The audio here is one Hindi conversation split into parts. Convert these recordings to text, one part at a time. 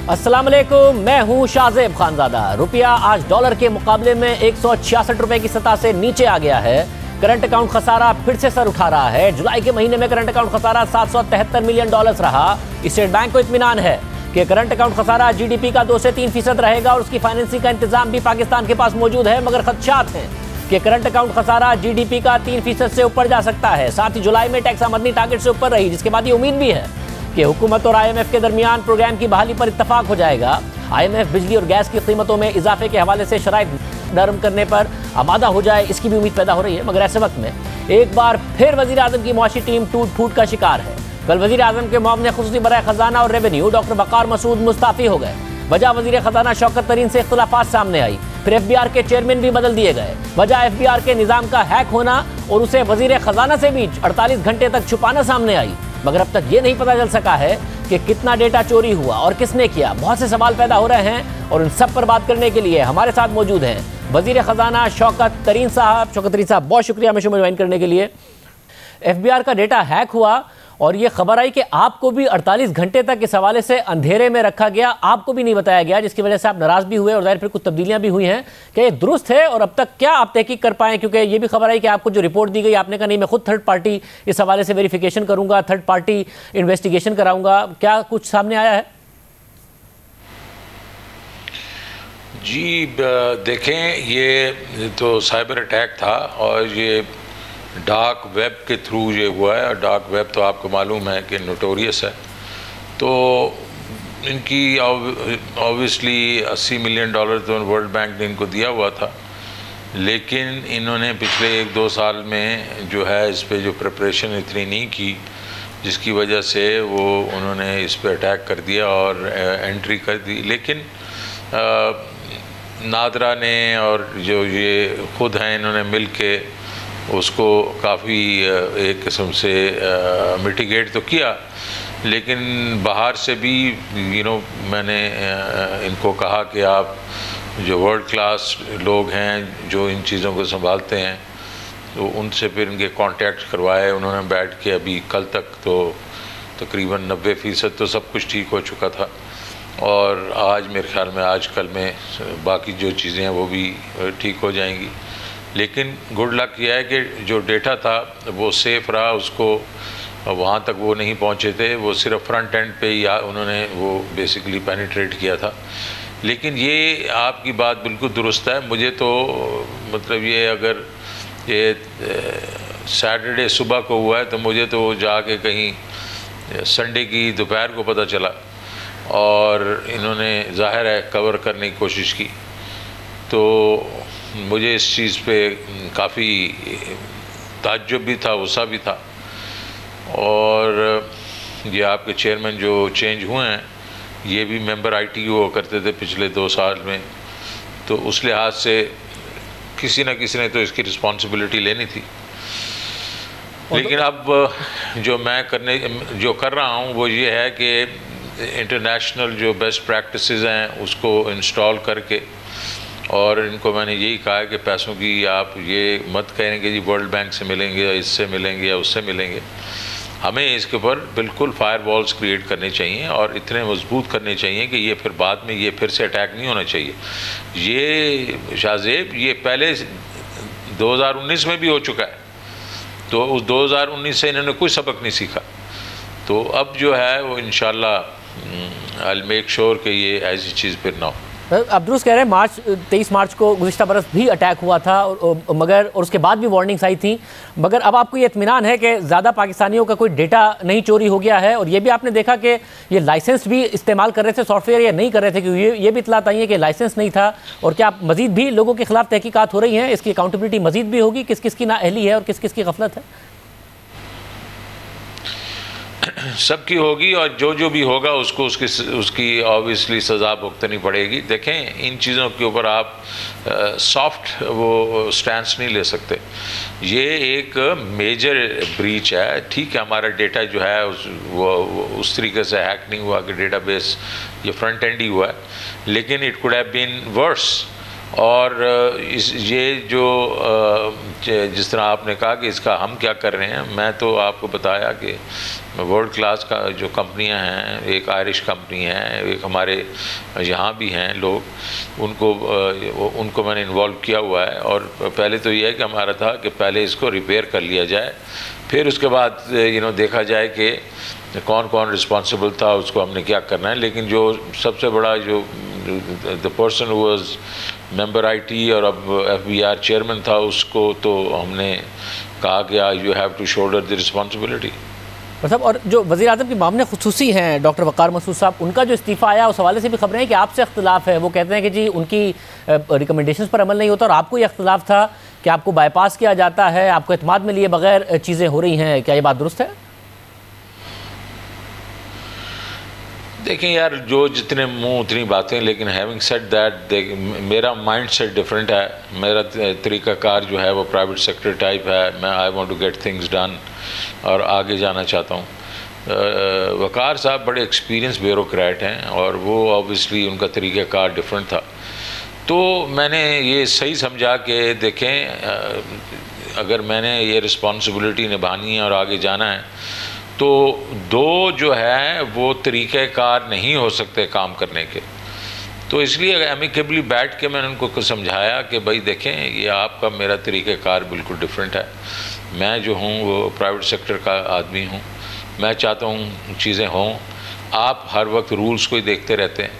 अस्सलाम वालेकुम, मैं हूं शाहजेब खानजादा। रुपया आज डॉलर के मुकाबले में 166 रुपए की सतह से नीचे आ गया है। करंट अकाउंट खसारा फिर से सर उठा रहा है। जुलाई के महीने में करंट अकाउंट खसारा 773 मिलियन डॉलर रहा। स्टेट बैंक को इत्मीनान है कि करंट अकाउंट खसारा जीडीपी का 2 से 3% रहेगा और उसकी फाइनेंसिंग का इंतजाम भी पाकिस्तान के पास मौजूद है, मगर खदशात हैं कि करंट अकाउंट खसारा जीडीपी का 3% से ऊपर जा सकता है। साथ ही जुलाई में टैक्स आमदनी टारगेट से ऊपर रही, जिसके बाद ये उम्मीद भी है कि हुकूमत और आईएमएफ के दरमियान प्रोग्राम की बहाली पर इत्तफाक हो जाएगा। आईएमएफ बिजली और गैस की कीमतों में इजाफे के हवाले से शराइत नरम करने पर आमादा हो जाए, इसकी भी उम्मीद पैदा हो रही है। मगर ऐसे वक्त में एक बार फिर वजीर आजम की मुआशी टीम टूट फूट का शिकार है। कल वजीर आजम के मुआवने खुसूसी बराए खजाना और रेवेन्यू डॉक्टर वकार मसूद मुस्ताफी हो गए। वजह वजीर खजाना शौकत तरीन से इख्तिलाफात सामने आई। फिर एफबीआर के चेयरमैन भी बदल दिए गए। वजह एफबीआर के निजाम का हैक होना और उसे वजीर खजाना से भी 48 घंटे तक छुपाना सामने आई। मगर अब तक ये नहीं पता चल सका है कि कितना डेटा चोरी हुआ और किसने किया। बहुत से सवाल पैदा हो रहे हैं और उन सब पर बात करने के लिए हमारे साथ मौजूद हैं वजीर खजाना शौकत तरीन साहब। शौकत तरीन साहब, बहुत शुक्रिया हमें ज्वाइन करने के लिए। एफबीआर का डेटा हैक हुआ और ये खबर आई कि आपको भी 48 घंटे तक इस हवाले से अंधेरे में रखा गया, आपको भी नहीं बताया गया, जिसकी वजह से आप नाराज भी हुए और जाहिर फिर कुछ तब्दीलियां भी हुई हैं। क्या ये दुरुस्त है और अब तक क्या आप तहकीक कर पाए? क्योंकि ये भी खबर आई कि आपको जो रिपोर्ट दी गई आपने कहा नहीं, मैं खुद थर्ड पार्टी इस हवाले से वेरिफिकेशन करूंगा, थर्ड पार्टी इन्वेस्टिगेशन कराऊंगा। क्या कुछ सामने आया है? जी देखें, ये तो साइबर अटैक था और ये डार्क वेब के थ्रू ये हुआ है। और डार्क वेब तो आपको मालूम है कि नोटोरियस है। तो इनकी ऑब्वियसली $80 मिलियन तो वर्ल्ड बैंक ने इनको दिया हुआ था, लेकिन इन्होंने पिछले 1-2 साल में जो है इस पे जो प्रिपरेशन इतनी नहीं की, जिसकी वजह से वो उन्होंने इस पे अटैक कर दिया और एंट्री कर दी। लेकिन नादरा ने और जो ये खुद हैं इन्होंने मिल के उसको काफ़ी एक किस्म से मिटिगेट तो किया, लेकिन बाहर से भी मैंने इनको कहा कि आप जो वर्ल्ड क्लास लोग हैं जो इन चीज़ों को संभालते हैं, तो उनसे फिर इनके कांटेक्ट करवाए। उन्होंने बैठ के अभी कल तक तो तकरीबन 90% तो सब कुछ ठीक हो चुका था और आज मेरे ख्याल में आज कल में बाकी जो चीज़ें हैं वो भी ठीक हो जाएंगी। लेकिन गुड लक यह है कि जो डेटा था वो सेफ़ रहा, उसको वहाँ तक वो नहीं पहुँचे थे, वो सिर्फ फ्रंट एंड पे ही उन्होंने वो बेसिकली पेनिट्रेट किया था। लेकिन ये आपकी बात बिल्कुल दुरुस्त है। मुझे तो मतलब ये अगर ये सैटरडे सुबह को हुआ है तो मुझे तो जाके कहीं संडे की दोपहर को पता चला और इन्होंने ज़ाहिर है कवर करने की कोशिश की। तो मुझे इस चीज़ पे काफ़ी ताज्जुब भी था, गुस्सा भी था। और ये आपके चेयरमैन जो चेंज हुए हैं ये भी मेंबर आईटीयू हुआ करते थे पिछले 2 साल में, तो उस लिहाज से किसी न किसी ने तो इसकी रिस्पॉन्सिबिलिटी लेनी थी। लेकिन अब जो मैं कर रहा हूँ वो ये है कि इंटरनेशनल जो बेस्ट प्रैक्टिसेस हैं उसको इंस्टॉल करके, और इनको मैंने यही कहा है कि पैसों की आप ये मत कहें कि जी वर्ल्ड बैंक से मिलेंगे या इससे मिलेंगे या उससे मिलेंगे। हमें इसके ऊपर बिल्कुल फायरवॉल्स क्रिएट करने चाहिए और इतने मजबूत करने चाहिए कि ये फिर बाद में ये फिर से अटैक नहीं होना चाहिए। ये शाहजेब ये पहले 2019 में भी हो चुका है, तो उस 2019 से इन्होंने कोई सबक नहीं सीखा। तो अब जो है वो इंशाल्लाह आई विल मेक श्योर कि ये ऐसी चीज़ फिर ना हो। आप दुरुस्त कह रहे हैं, 23 मार्च को गुज़िश्ता बरस भी अटैक हुआ था और उसके बाद भी वार्निंग्स आई थी, मगर अब आपको ये इत्मीनान है कि ज़्यादा पाकिस्तानियों का कोई डेटा नहीं चोरी हो गया है? और ये भी आपने देखा कि ये लाइसेंस भी इस्तेमाल कर रहे थे सॉफ्टवेयर या नहीं कर रहे थे? क्योंकि ये भी इतलात आई है कि लाइसेंस नहीं था। और क्या मज़ीद भी लोगों के खिलाफ तहकीकात हो रही हैं? इसकी अकाउंटेबिलिटी मज़ीद भी होगी? किस किस की नाअहली है और किस किस की गफलत है? सबकी होगी और जो भी होगा उसको उसकी ऑब्वियसली सज़ा भुगतनी पड़ेगी। देखें, इन चीज़ों के ऊपर आप सॉफ्ट वो स्टैंस नहीं ले सकते। ये एक मेजर ब्रीच है। ठीक है, हमारा डेटा जो है वो उस तरीके से हैक नहीं हुआ कि डेटाबेस ये फ्रंट एंड ही हुआ है, लेकिन it could have been worse. और ये जो जिस तरह आपने कहा कि इसका हम क्या कर रहे हैं, मैं तो आपको बताया कि वर्ल्ड क्लास का जो कंपनियां हैं, एक आयरिश कंपनी है, एक हमारे यहाँ भी हैं लोग, उनको मैंने इन्वॉल्व किया हुआ है। और पहले तो ये है कि हमारा था कि पहले इसको रिपेयर कर लिया जाए, फिर उसके बाद देखा जाए कि कौन कौन रिस्पॉन्सिबल था, उसको हमने क्या करना है। लेकिन जो सबसे बड़ा जो the person who was member IT और अब FBI चेयरमैन था, उसको तो हमने कहा कि you have to shoulder the responsibility. मतलब और जो वज़ीर आज़म के मामले खुसूसी हैं डॉक्टर वक़ार मसूद साहब, उनका जो इस्तीफ़ा आया उस हवाले से भी खबरें हैं कि आपसे इख्तिलाफ़ है। वो कहते हैं कि जी उनकी रिकमेंडेशंस पर अमल नहीं होता और आपको ये इख्तिलाफ़ था कि आपको बाईपास किया जाता है, आपको एतमाद में लिए बगैर चीज़ें हो रही हैं। क्या ये बात दुरुस्त है? देखें यार, जो जितने मुंह उतनी बातें, लेकिन हैविंग सेड दैट मेरा माइंड सेट डिफरेंट है। मेरा तरीक़ाकार जो है वो प्राइवेट सेक्टर टाइप है। मैं I want to get things done और आगे जाना चाहता हूँ। वक़ार साहब बड़े एक्सपीरियंस ब्यूरोक्रेट हैं और वो ऑब्वियसली उनका तरीक़ाकार डिफरेंट था। तो मैंने ये सही समझा कि देखें, अगर मैंने ये रिस्पॉन्सिबिलिटी निभानी है और आगे जाना है तो दो जो है वो तरीक़ेकार नहीं हो सकते काम करने के। तो इसलिए एमिकेबली बैठ के मैंने उनको समझाया कि भाई देखें, ये आपका मेरा तरीक़ेकार बिल्कुल डिफरेंट है। मैं जो हूँ वो प्राइवेट सेक्टर का आदमी हूँ, मैं चाहता हूँ चीज़ें हों, आप हर वक्त रूल्स को ही देखते रहते हैं,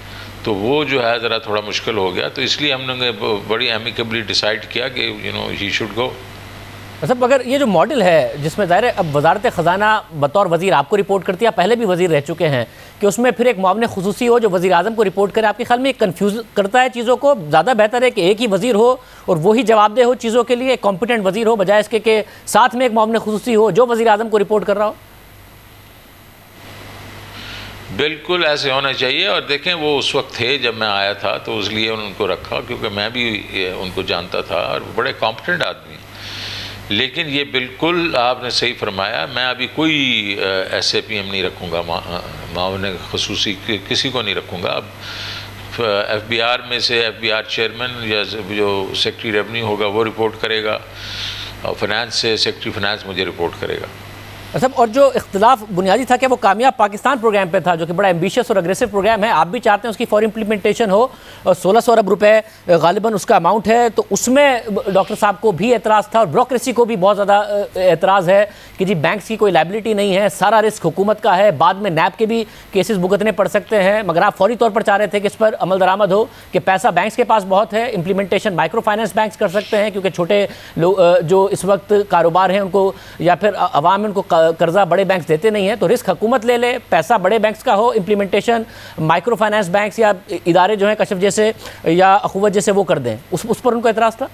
तो वो जो है ज़रा थोड़ा मुश्किल हो गया। तो इसलिए हमने बड़ी एमिकेबली डिसाइड किया कि ही शुड गो। मतलब अगर ये जो मॉडल है जिसमें ज़ाहिर है अब वजारत ख़जाना बतौर वज़ीर आपको रिपोर्ट करती है, पहले भी वज़ीर रह चुके हैं, कि उसमें फिर एक मुआविन खुसूसी हो जो वज़ीर आज़म को रिपोर्ट करे, आपके ख्याल में एक कन्फ्यूज़ करता है चीज़ों को? ज़्यादा बेहतर है कि एक ही वज़ीर हो और वही जवाबदेह हो चीज़ों के लिए, कॉम्पिटेंट वज़ीर हो, बजाय इसके कि साथ में एक मुआविन खुसूसी हो जो वज़ीर आज़म को रिपोर्ट कर रहा हो? बिल्कुल ऐसे होना चाहिए। और देखें, वो उस वक्त थे जब मैं आया था, तो इसलिए उनको रखा क्योंकि मैं भी उनको जानता था और बड़े कॉम्पिटेंट आदमी। लेकिन ये बिल्कुल आपने सही फरमाया, मैं अभी कोई SAPM नहीं रखूँगा, मावन खुसूसी किसी को नहीं रखूँगा। अब FBR में से FBR चेयरमैन या जो सेक्रेटरी रेवेन्यू होगा वो रिपोर्ट करेगा, और फाइनेंस से सेक्रेटरी फाइनेंस मुझे रिपोर्ट करेगा। अच्छा, और जो इख्तिलाफ बुनियादी था क्या वो कामयाब पाकिस्तान प्रोग्राम पे था, जो कि बड़ा एम्बिशियस और अग्रेसिव प्रोग्राम है, आप भी चाहते हैं उसकी फॉर इम्प्लीमेंटेशन हो, और 1600 अरब रुपए गालिबन उसका अमाउंट है, तो उसमें डॉक्टर साहब को भी एतराज़ था और ब्यूरोक्रेसी को भी बहुत ज़्यादा एतराज़ है कि जी बैंक्स की कोई लाइबिलिटी नहीं है, सारा रिस्क हुकूमत का है, बाद में NAB के भी केसेस भुगतने पड़ सकते हैं। मगर आप फौरी तौर पर चाह रहे थे कि इस पर अमल दरामद हो कि पैसा बैंक्स के पास बहुत है, इम्प्लीमेंटेशन माइक्रो फाइनेंस बैंक्स कर सकते हैं क्योंकि छोटे लोग जो इस वक्त कारोबार हैं उनको या फिर अवाम उनको कर्जा बड़े बैंक्स देते नहीं है, तो रिस्क हुकूमत ले ले, पैसा बड़े बैंक्स का हो, इम्प्लीमेंटेशन माइक्रो फाइनेंस बैंक्स या इदारे जो हैं कशफ जैसे या अखुवत जैसे वो कर दें। उस पर उनको एतराज़ था।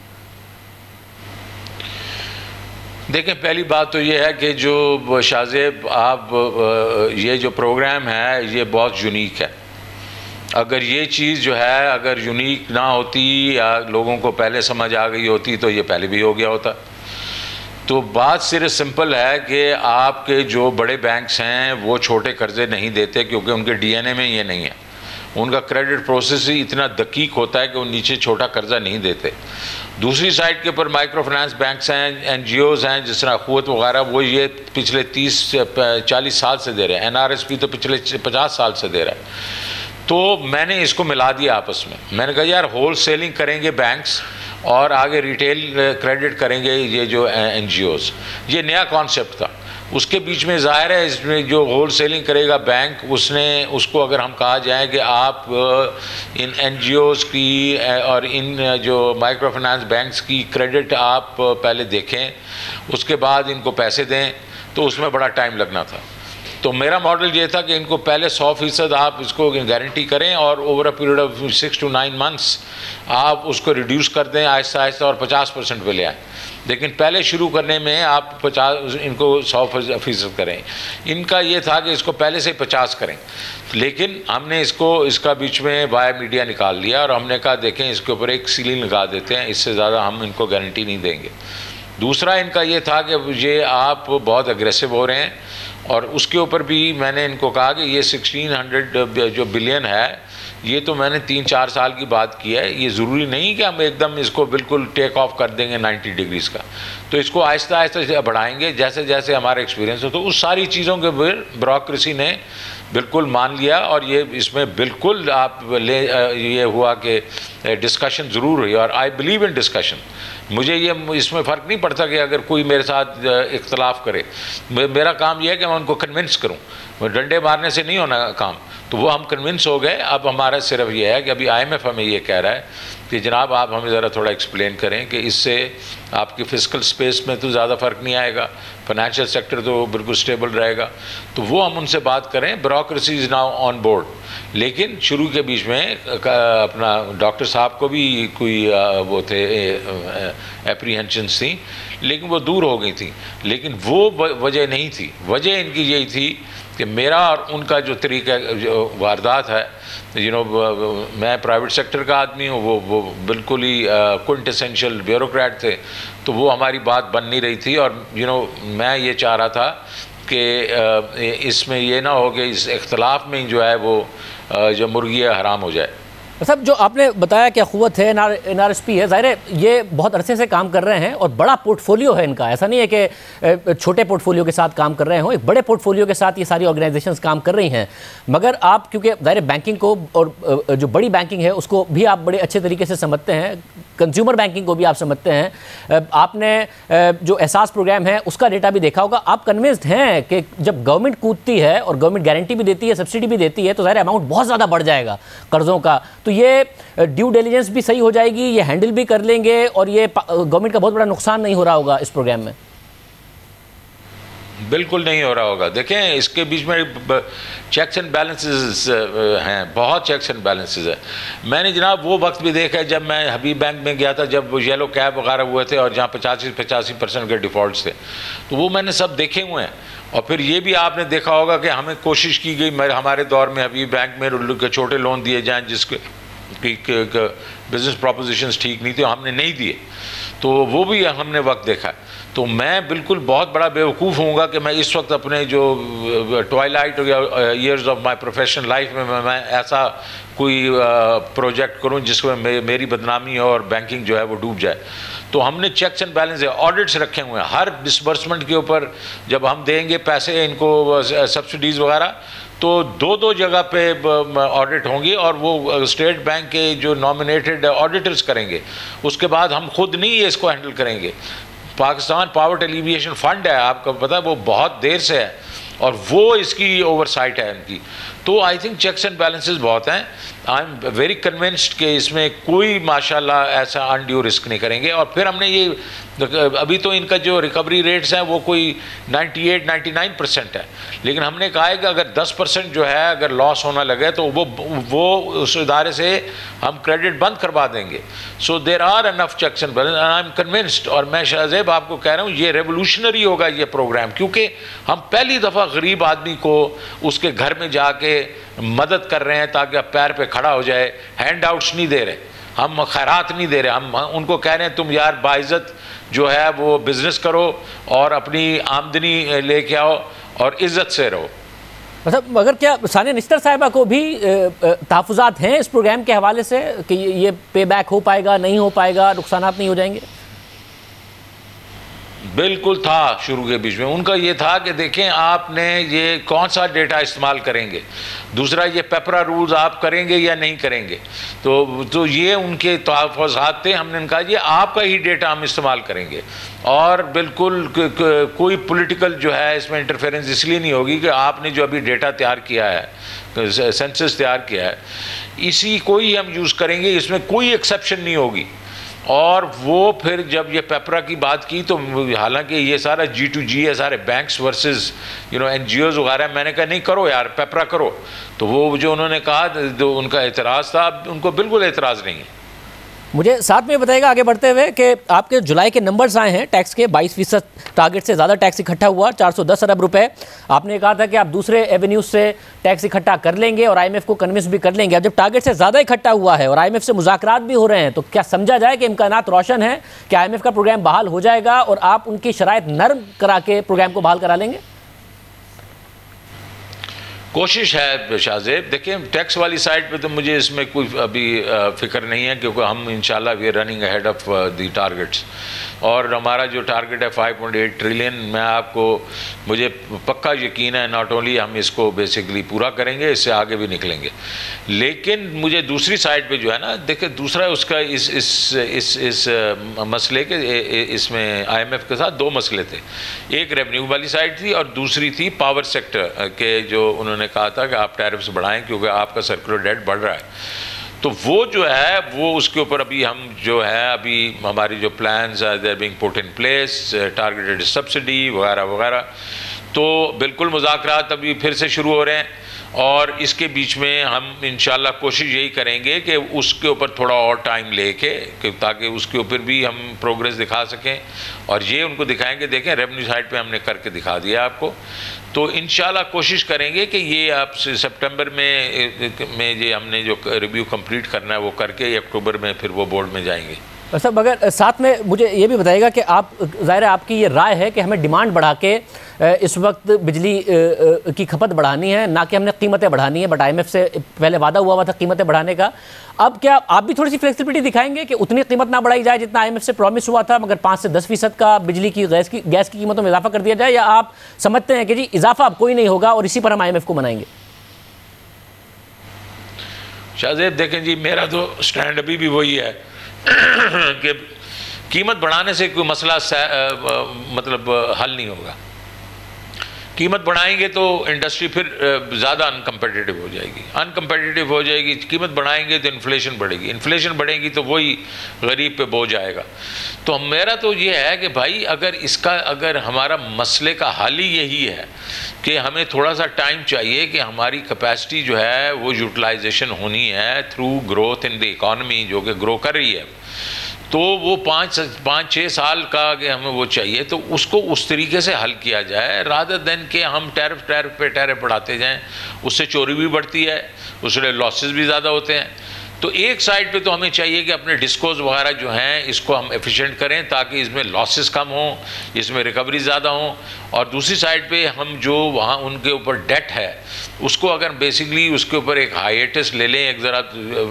देखें, पहली बात तो ये है कि जो शाहजेब आप ये जो प्रोग्राम है ये बहुत यूनिक है। अगर ये चीज़ जो है अगर यूनिक ना होती या लोगों को पहले समझ आ गई होती तो ये पहले भी हो गया होता। तो बात सिर्फ सिंपल है कि आपके जो बड़े बैंक्स हैं वो छोटे कर्जे नहीं देते क्योंकि उनके DNA में ये नहीं है। उनका क्रेडिट प्रोसेस ही इतना दकीक होता है कि वो नीचे छोटा कर्जा नहीं देते। दूसरी साइड के ऊपर माइक्रो फाइनेंस बैंक्स हैं, NGOs हैं, जिस तरह अखुवत वगैरह, वो ये पिछले 30-40 साल से दे रहे हैं। NRSP तो पिछले 50 साल से दे रहा है। तो मैंने इसको मिला दिया आपस में। मैंने कहा यार होल सेलिंग करेंगे बैंक्स और आगे रिटेल क्रेडिट करेंगे ये जो NGOs। ये नया कॉन्सेप्ट था। उसके बीच में ज़ाहिर है इसमें जो होल सेलिंग करेगा बैंक, उसको अगर हम कहा जाए कि आप इन NGOs की और इन जो माइक्रो फाइनेंस बैंक्स की क्रेडिट आप पहले देखें, उसके बाद इनको पैसे दें, तो उसमें बड़ा टाइम लगना था। तो मेरा मॉडल ये था कि इनको पहले 100% आप इसको गारंटी करें और over a period of 6 to 9 months आप उसको रिड्यूस कर दें आहिस्ता आहिस्ता और 50% पे ले आएँ। लेकिन पहले शुरू करने में आप 50 इनको 100% करें। इनका ये था कि इसको पहले से 50 करें, लेकिन हमने इसका बीच में वाया मीडिया निकाल लिया और हमने कहा देखें इसके ऊपर एक सीलिंग लगा देते हैं, इससे ज़्यादा हम इनको गारंटी नहीं देंगे। दूसरा इनका ये था कि ये आप बहुत अग्रेसिव हो रहे हैं, और उसके ऊपर भी मैंने इनको कहा कि ये 1600 जो बिलियन है, ये तो मैंने 3-4 साल की बात की है, ये ज़रूरी नहीं कि हम एकदम इसको बिल्कुल टेक ऑफ कर देंगे 90 डिग्रीज़ का, तो इसको आहिस्ता आहिस्ता बढ़ाएंगे जैसे जैसे हमारा एक्सपीरियंस हो। तो उस सारी चीज़ों के ब्यूरोक्रेसी ने बिल्कुल मान लिया, और ये इसमें बिल्कुल ये हुआ कि डिस्कशन ज़रूर हुई, और आई बिलीव इन डिस्कशन। मुझे ये इसमें फ़र्क नहीं पड़ता कि अगर कोई मेरे साथ इख्तलाफ करे, मेरा काम यह है कि मैं उनको कन्विंस करूं, डंडे मारने से नहीं होना काम। तो वो हम कन्विंस हो गए। अब हमारा सिर्फ ये है कि अभी IMF हमें ये कह रहा है कि जनाब आप हमें ज़रा थोड़ा एक्सप्लेन करें कि इससे आपकी फिस्कल स्पेस में तो ज़्यादा फ़र्क नहीं आएगा, फाइनेंशियल सेक्टर तो बिल्कुल स्टेबल रहेगा। तो वो हम उनसे बात करें। Bureaucracy is now on board. लेकिन शुरू के बीच में अपना डॉक्टर साहब को भी कोई वो थे एप्रीहेंशंस थी, लेकिन वो दूर हो गई थी। लेकिन वो वजह नहीं थी, वजह इनकी यही थी कि मेरा और उनका जो तरीका जो वारदात है, मैं प्राइवेट सेक्टर का आदमी हूँ, वो बिल्कुल ही क्विंटेसेंशियल ब्यूरोक्रेट थे, तो वो हमारी बात बन नहीं रही थी। और मैं ये चाह रहा था कि इसमें ये ना हो कि इस इख्तलाफ में जो है वो जो मुर्गी है हराम हो जाए। सब जो आपने बताया कि क़ुव्वत है, NRSP है, ज़ाहिर है ये बहुत अरसे से काम कर रहे हैं और बड़ा पोर्टफोलियो है इनका। ऐसा नहीं है कि छोटे पोर्टफोलियो के साथ काम कर रहे हों, एक बड़े पोर्टफोलियो के साथ ये सारी ऑर्गेनाइजेशंस काम कर रही हैं। मगर आप क्योंकि ज़ाहिर बैंकिंग को और जो बड़ी बैंकिंग है उसको भी आप बड़े अच्छे तरीके से समझते हैं, कंज्यूमर बैंकिंग को भी आप समझते हैं, आपने जो एहसास प्रोग्राम है उसका डेटा भी देखा होगा। आप कन्विंस्ड हैं कि जब गवर्नमेंट कूदती है और गवर्नमेंट गारंटी भी देती है, सब्सिडी भी देती है, तो ज़ाहिर अमाउंट बहुत ज़्यादा बढ़ जाएगा कर्ज़ों का, तो ये ड्यू डिलिजेंस भी सही हो जाएगी, ये हैंडल भी कर लेंगे और ये गवर्नमेंट का बहुत बड़ा नुकसान नहीं हो रहा होगा इस प्रोग्राम में? बिल्कुल नहीं हो रहा होगा। देखें, इसके बीच में चेक्स एंड बैलेंसेस हैं, बहुत चेक्स एंड बैलेंसेस है। मैंने जनाब वो वक्त भी देखा है जब मैं हबीब बैंक में गया था, जब येलो कैब वगैरह हुए थे और जहाँ 85% के डिफ़ॉल्ट थे, तो वो मैंने सब देखे हुए हैं। और फिर ये भी आपने देखा होगा कि हमें कोशिश की गई, हमारे दौर में हबीब बैंक में छोटे लोन दिए जाएँ जिसके बिज़नेस प्रपोजिशंस ठीक नहीं थे, हमने नहीं दिए, तो वो भी हमने वक्त देखा है। तो मैं बिल्कुल बहुत बड़ा बेवकूफ़ होऊंगा कि मैं इस वक्त अपने जो ट्वाइलाइट या years of my professional life में मैं ऐसा कोई प्रोजेक्ट करूं जिसमें मेरी बदनामी और बैंकिंग जो है वो डूब जाए। तो हमने चेक्स एंड बैलेंस ऑडिट्स रखे हुए हैं हर डिसबर्समेंट के ऊपर। जब हम देंगे पैसे इनको सब्सिडीज़ वगैरह, तो दो जगह पे ऑडिट होंगी और वो स्टेट बैंक के जो नॉमिनेटेड ऑडिटर्स करेंगे। उसके बाद हम खुद नहीं ये इसको हैंडल करेंगे। पाकिस्तान पावर्टी एलिविएशन फंड है, आपको पता है, वो बहुत देर से है और वो इसकी ओवरसाइट है इनकी। तो I think checks and balances बहुत हैं। आई एम वेरी कन्विंस्ड कि इसमें कोई माशाल्लाह ऐसा अनड्यू रिस्क नहीं करेंगे। और फिर हमने ये अभी तो इनका जो रिकवरी रेट्स हैं वो कोई 98-99% है, लेकिन हमने कहा है कि अगर 10% जो है अगर लॉस होना लगे तो वो उस इदारे से हम क्रेडिट बंद करवा देंगे। So there are enough checks and balance, I am convinced. और मैं शाहजेब आपको कह रहा हूँ ये रेवोल्यूशनरी होगा ये प्रोग्राम, क्योंकि हम पहली दफ़ा गरीब आदमी को उसके घर में जाके मदद कर रहे हैं ताकि आप पैर पे खड़ा हो जाए। हैंड आउट्स नहीं दे रहे, हम खैरात नहीं दे रहे, हम उनको कह रहे हैं तुम यार बाइज़्ज़त जो है वो बिज़नेस करो और अपनी आमदनी लेके आओ और इज़्ज़त से रहो। मतलब मगर क्या सानिया निश्तर साहिबा को भी तहफ़्फ़ुज़ात हैं इस प्रोग्राम के हवाले से कि ये पे बैक हो पाएगा, नहीं हो पाएगा, नुकसानात नहीं हो जाएंगे? बिल्कुल था शुरू के बीच में उनका ये था कि देखें आपने ये कौन सा डेटा इस्तेमाल करेंगे, दूसरा ये पेपरा रूल्स आप करेंगे या नहीं करेंगे। तो ये उनके तहफ़्फ़ुज़ात थे। हमने उनका ये आपका ही डेटा हम इस्तेमाल करेंगे और बिल्कुल कोई पॉलिटिकल जो है इसमें इंटरफेरेंस इसलिए नहीं होगी कि आपने जो अभी डेटा तैयार किया है, सेंसस तैयार किया है, इसी को ही हम यूज़ करेंगे, इसमें कोई एक्सेप्शन नहीं होगी। और वो फिर जब ये पेपरा की बात की तो हालांकि ये सारा G2G है, सारे बैंक्स वर्सेस NGOs वगैरह, मैंने कहा नहीं करो यार पेपरा करो। तो वो जो उन्होंने कहा जो उनका एतराज़ था, उनको बिल्कुल एतराज़ नहीं है। मुझे साथ में बताइएगा आगे बढ़ते हुए कि आपके जुलाई के नंबर्स आए हैं टैक्स के 22% टारगेट से ज़्यादा टैक्स इकट्ठा हुआ, 410 अरब रुपए। आपने कहा था कि आप दूसरे एवेन्यूज से टैक्स इकट्ठा कर लेंगे और आईएमएफ को कन्विंस भी कर लेंगे। अब जब टारगेट से ज़्यादा इकट्ठा हुआ है और आईएमएफ से मुज़ाकरात भी हो रहे हैं, तो क्या समझा जाए कि इम्कानात रोशन है कि आईएमएफ का प्रोग्राम बहाल हो जाएगा और आप उनकी शराइत नर्म करा के प्रोग्राम को बहाल करा लेंगे? कोशिश है शाहजेब। देखिए, टैक्स वाली साइड पे तो मुझे इसमें कोई अभी फिक्र नहीं है, क्योंकि हम इंशाल्लाह we are running ahead of the targets, और हमारा जो टारगेट है 5.8 ट्रिलियन, मैं आपको, मुझे पक्का यकीन है नॉट ओनली हम इसको बेसिकली पूरा करेंगे, इससे आगे भी निकलेंगे। लेकिन मुझे दूसरी साइड पे जो है ना, देखिए दूसरा उसका इस मसले के इसमें आईएमएफ के साथ दो मसले थे। एक रेवेन्यू वाली साइड थी और दूसरी थी पावर सेक्टर के, जो उन्होंने कहा था कि आप टैरिफ्स बढ़ाएं क्योंकि आपका सर्कुलर डेट बढ़ रहा है। तो वो जो है वो उसके ऊपर अभी हम जो है, अभी हमारी जो plans are there being put in place, targeted subsidy वगैरह वगैरह, तो बिल्कुल मुज़ाकरात अभी फिर से शुरू हो रहे हैं। और इसके बीच में हम इंशाल्लाह कोशिश यही करेंगे कि उसके ऊपर थोड़ा और टाइम लेके, ताकि उसके ऊपर भी हम प्रोग्रेस दिखा सकें, और ये उनको दिखाएंगे। देखें, रेवेन्यू साइड पे हमने करके दिखा दिया आपको, तो इंशाल्लाह कोशिश करेंगे कि ये आप सितंबर में ये हमने जो रिव्यू कंप्लीट करना है वो करके अक्टूबर में फिर वो बोर्ड में जाएंगे। सर, मगर साथ में मुझे ये भी बताइएगा कि आप, ज़ाहिर है आपकी ये राय है कि हमें डिमांड बढ़ा के इस वक्त बिजली की खपत बढ़ानी है, ना कि हमने कीमतें बढ़ानी है। बट आईएमएफ से पहले वादा हुआ था कीमतें बढ़ाने का। अब क्या आप भी थोड़ी सी फ्लेक्सिबिलिटी दिखाएंगे कि उतनी कीमत ना बढ़ाई जाए जितना आईएमएफ से प्रॉमिस हुआ था, मगर 5 से 10% का बिजली की गैस की कीमतों में इजाफा कर दिया जाए, या आप समझते हैं कि जी इजाफा अब कोई नहीं होगा और इसी पर हम आईएमएफ को मनाएंगे? शाहजेब देखें जी, मेरा तो स्टैंड अभी भी वही है कि कीमत बढ़ाने से कोई मसला मतलब हल नहीं होगा। कीमत बढ़ाएंगे तो इंडस्ट्री फिर ज़्यादा अनकम्पिटिटिव हो जाएगी। कीमत बढ़ाएंगे तो इन्फ्लेशन बढ़ेगी, इन्फ्लेशन बढ़ेगी तो वही गरीब पे बोझ आएगा। तो मेरा तो ये है कि भाई, अगर हमारा मसले का हल ही यही है कि हमें थोड़ा सा टाइम चाहिए कि हमारी कैपेसिटी जो है वो यूटिलाइजेशन होनी है through growth in the economy, जो कि ग्रो कर रही है, तो वो 5-6 साल का कि हमें वो चाहिए, तो उसको उस तरीके से हल किया जाए, रादर देन कि हम टैरिफ पे टैरिफ बढ़ाते जाएं। उससे चोरी भी बढ़ती है, उससे लॉसेस भी ज़्यादा होते हैं। तो एक साइड पे तो हमें चाहिए कि अपने डिस्कोज वगैरह जो हैं इसको हम एफिशिएंट करें ताकि इसमें लॉसेस कम हों, इसमें रिकवरी ज़्यादा हों, और दूसरी साइड पे हम जो वहाँ उनके ऊपर डेट है उसको अगर बेसिकली उसके ऊपर एक हाइएटस ले लें, एक ज़रा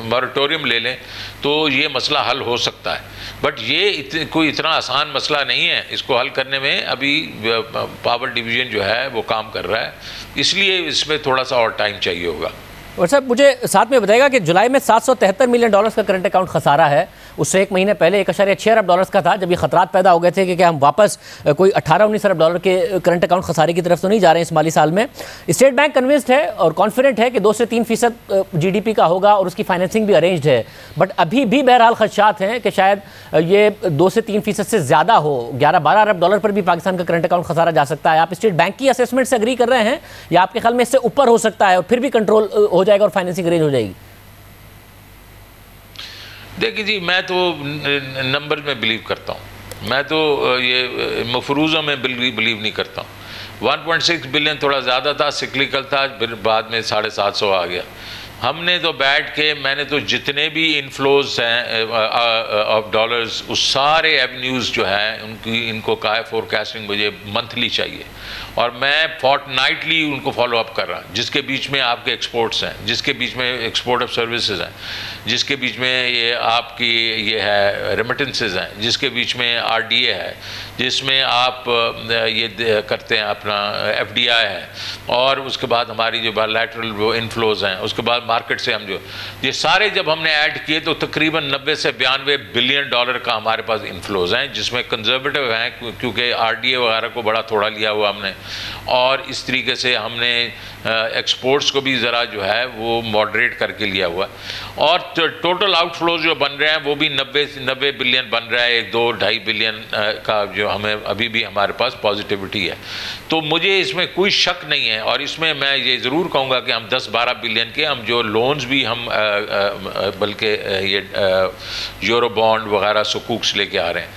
मॉरेटोरियम ले लें, तो ये मसला हल हो सकता है। बट ये कोई इतना आसान मसला नहीं है, इसको हल करने में अभी पावर डिवीज़न जो है वो काम कर रहा है, इसलिए इसमें थोड़ा सा और टाइम चाहिए होगा। और सर, मुझे साथ में बताएगा कि जुलाई में $773 मिलियन का करंट अकाउंट खसारा है। उससे एक महीने पहले 1.6 अरब डॉलर्स का था, जब ये खतरात पैदा हो गए थे कि क्या हम वापस कोई 18-19 अरब डॉलर के करंट अकाउंट खसारे की तरफ तो नहीं जा रहे हैं इस माली साल में। स्टेट बैंक कन्विंस्ड है और कॉन्फिडेंट है कि 2 से 3% GDP का होगा और उसकी फाइनेंसिंग भी अरेंज्ड है। बट अभी भी बहरहाल खदशात हैं कि शायद ये 2 से 3% से ज़्यादा हो, 11-12 अरब डॉलर पर भी पाकिस्तान का करंट अकाउंट खसारा जा सकता है। आप स्टेट बैंक की असेसमेंट से एग्री कर रहे हैं, या आपके ख्याल में इससे ऊपर हो सकता है और फिर भी कंट्रोल हो जाएगा और फाइनेंसिंग अरेंज हो जाएगी? देखिए जी, मैं तो नंबर में बिलीव करता हूँ, मैं तो ये मफरूज़ों में बिलीव नहीं करता हूँ। 1.6 बिलियन थोड़ा ज़्यादा था, सिक्लिकल था, फिर बाद में 750 आ गया। हमने तो बैठ के, मैंने तो जितने भी इनफ्लोज हैं ऑफ डॉलर्स, उस सारे एवेन्यूज़ जो हैं इनको कहा है फोरकास्टिंग मुझे मंथली चाहिए, और मैं फोर्टनाइटली उनको फॉलो अप कर रहा हूँ, जिसके बीच में आपके एक्सपोर्ट्स हैं, जिसके बीच में एक्सपोर्ट ऑफ सर्विसेज हैं, जिसके बीच में ये आपकी ये है रेमिटेंसेज हैं, जिसके बीच में RDA है, जिसमें आप ये करते हैं अपना FDI है, और उसके बाद हमारी जो बायलैटरल वो इनफ्लोज हैं, उसके बाद मार्केट से हम जो ये सारे जब हमने ऐड किए तो तकरीबन 90 से 92 बिलियन डॉलर का हमारे पास इनफ्लोज हैं, जिसमें कंजर्वेटिव हैं क्योंकि RDA वगैरह को बड़ा थोड़ा लिया हुआ हमने, और इस तरीके से हमने एक्सपोर्ट्स को भी ज़रा जो है वो मॉडरेट करके लिया हुआ, और टोटल आउटफ्लोज जो बन रहे हैं वो भी 90 बिलियन बन रहा है, 2-2.5 बिलियन का जो हमें अभी भी हमारे पास पॉजिटिविटी है। तो मुझे इसमें कोई शक नहीं है, और इसमें मैं ये ज़रूर कहूँगा कि हम 10-12 बिलियन के हम जो लोन्स भी हम बल्कि ये यूरो बॉन्ड वगैरह सुकूक्स लेके आ रहे हैं,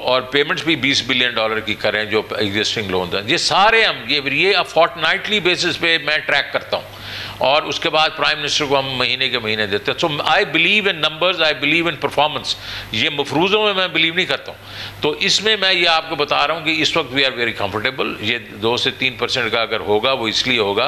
और पेमेंट्स भी $20 बिलियन की करें जो एग्जिस्टिंग लोन्स हैं, ये सारे हम ये फोर्टनाइटली बेसिस पे मैं ट्रैक करता हूँ, और उसके बाद प्राइम मिनिस्टर को हम महीने के महीने देते हैं। So I believe in numbers, I believe in performance. ये मफरूज़ों में मैं बिलीव नहीं करता हूँ। तो इसमें मैं ये आपको बता रहा हूँ कि इस वक्त वी आर वेरी कंफर्टेबल। ये 2 से 3% का अगर होगा वो इसलिए होगा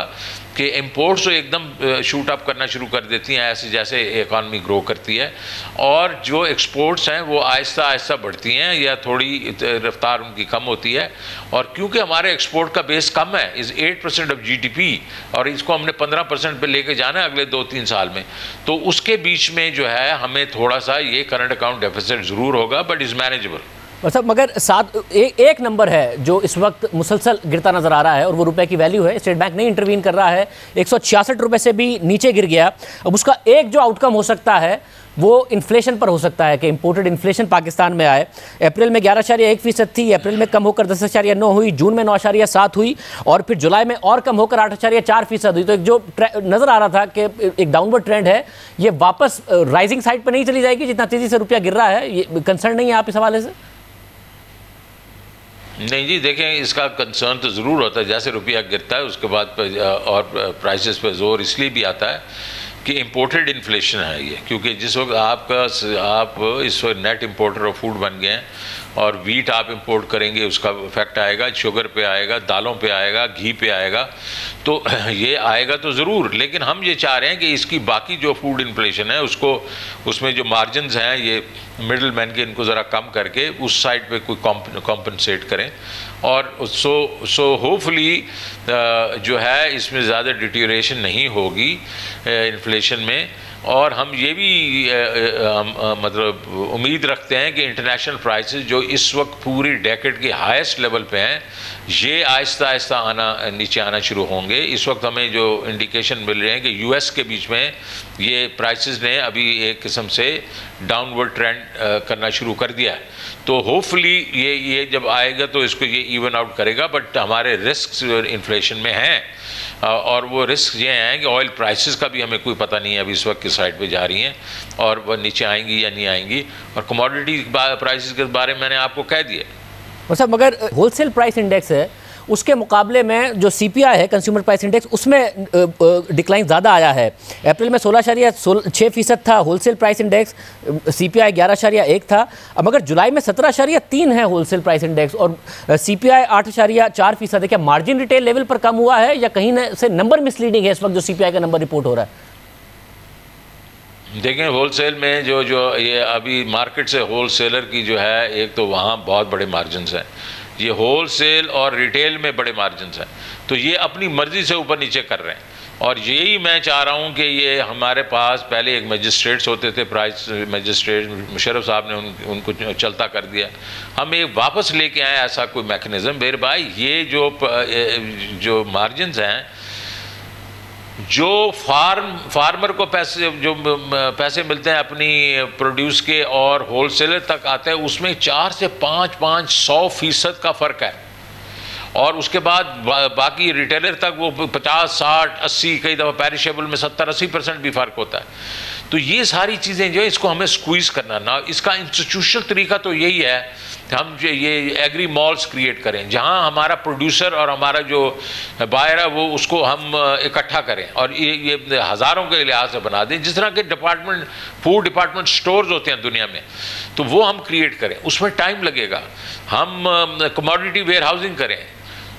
कि इम्पोर्ट्स तो एकदम शूट अप करना शुरू कर देती हैं ऐसे जैसे इकॉनमी ग्रो करती है, और जो एक्सपोर्ट्स हैं वो आहिस्ता आहिस्ता बढ़ती हैं या थोड़ी रफ्तार उनकी कम होती है। और क्योंकि हमारे एक्सपोर्ट का बेस कम है, इज़ 8% ऑफ GDP, और इसको हमने 15% पे लेके जाना है अगले 2-3 साल में, तो उसके बीच में जो है हमें थोड़ा सा ये करंट अकाउंट डेफिसिट ज़रूर होगा, बट इज़ मैनेजेबल। मतलब मगर एक नंबर है जो इस वक्त मुसलसल गिरता नजर आ रहा है और वो रुपए की वैल्यू है। स्टेट बैंक नहीं इंटरवीन कर रहा है, 166 रुपए से भी नीचे गिर गया। अब उसका एक जो आउटकम हो सकता है वो इन्फ्लेशन पर हो सकता है कि इंपोर्टेड इन्फ्लेशन पाकिस्तान में आए। अप्रैल में 11.1% थी, अप्रैल में कम होकर 10.9 हुई, जून में 9.7 हुई, और फिर जुलाई में और कम होकर 8.4% हुई। तो एक जो नज़र आ रहा था कि एक डाउनवर्ड ट्रेंड है, ये वापस राइजिंग साइड पर नहीं चली जाएगी जितना तेज़ी से रुपया गिर रहा है? ये कंसर्न नहीं है आप इस हवाले से? नहीं जी, देखें, इसका कंसर्न तो ज़रूर होता है। जैसे रुपया गिरता है उसके बाद और प्राइसेस पे जोर इसलिए भी आता है कि इंपोर्टेड इन्फ्लेशन है ये, क्योंकि जिस वक्त आप इस वक्त नेट इंपोर्टर ऑफ फूड बन गए हैं और वीट आप इंपोर्ट करेंगे उसका इफेक्ट आएगा, शुगर पे आएगा, दालों पे आएगा, घी पे आएगा, तो ये आएगा तो ज़रूर। लेकिन हम ये चाह रहे हैं कि इसकी बाकी जो फूड इन्फ्लेशन है उसको, उसमें जो मार्जिनस हैं ये मिडिल मैन के, इनको ज़रा कम करके उस साइड पे कोई कॉम्पनसेट करें, और सो होपफुली जो है इसमें ज़्यादा डिटीरिएशन नहीं होगी इन्फ्लेशन में। और हम ये भी मतलब उम्मीद रखते हैं कि इंटरनेशनल प्राइसेस जो इस वक्त पूरी डेकेड के हाईएस्ट लेवल पे हैं, ये आहिस्ता आहिस्ता नीचे आना शुरू होंगे। इस वक्त हमें जो इंडिकेशन मिल रहे हैं कि US के बीच में ये प्राइसेस ने अभी एक किस्म से डाउनवर्ड ट्रेंड करना शुरू कर दिया है। तो होपफुली ये जब आएगा तो इसको ये इवन आउट करेगा। बट हमारे रिस्क इन्फ्लेशन में हैं, और वो रिस्क ये हैं कि ऑयल प्राइसेस का भी हमें कोई पता नहीं है अभी इस वक्त किस साइड पे जा रही हैं, और वह नीचे आएंगी या नहीं आएंगी। और कमोडिटी प्राइसेस के बारे में मैंने आपको कह दिया। मतलब मगर होलसेल प्राइस इंडेक्स है, उसके मुकाबले में जो CPI है, कंज्यूमर प्राइस इंडेक्स, उसमें डिक्लाइन ज़्यादा आया है। अप्रैल में 16.6% था होलसेल प्राइस इंडेक्स, CPI 11.1 था। अब मगर जुलाई में 17.3 है होलसेल प्राइस इंडेक्स और CPI 8.4% है। क्या मार्जिन रिटेल लेवल पर कम हुआ है या कहीं से नंबर मिसलीडिंग है इस वक्त जो CPI का नंबर रिपोर्ट हो रहा है? देखें, होलसेल में जो ये अभी मार्केट से होलसेलर की जो है, एक तो वहाँ बहुत बड़े मार्जिनस हैं। ये होलसेल और रिटेल में बड़े मार्जिनस हैं, तो ये अपनी मर्ज़ी से ऊपर नीचे कर रहे हैं। और यही मैं चाह रहा हूँ कि ये हमारे पास पहले एक मजिस्ट्रेट्स होते थे, प्राइस मजिस्ट्रेट, मुशर्रफ साहब ने उनको चलता कर दिया। हम एक वापस लेके आए ऐसा कोई मैकेनिज़्म। मेरे भाई, ये जो मार्जिनस हैं, जो फार्मर को पैसे मिलते हैं अपनी प्रोड्यूस के और होलसेलर तक आते हैं, उसमें 4 से 500% का फ़र्क है। और उसके बाद बाकी रिटेलर तक वो 50, 60, 80, कई दफ़ा पेरिशेबल में 70-80% भी फ़र्क होता है। तो ये सारी चीज़ें जो है, इसको हमें स्क्वीज़ करना ना। इसका इंस्टीट्यूशनल तरीका तो यही है, हम जो ये एग्री मॉल्स क्रिएट करें जहां हमारा प्रोड्यूसर और हमारा जो बायर है वो उसको हम इकट्ठा करें, और ये हज़ारों के लिहाज से बना दें। जिस तरह के फूड डिपार्टमेंट स्टोर्स होते हैं दुनिया में, तो वो हम क्रिएट करें। उसमें टाइम लगेगा। हम कमोडिटी वेयर हाउसिंग करें,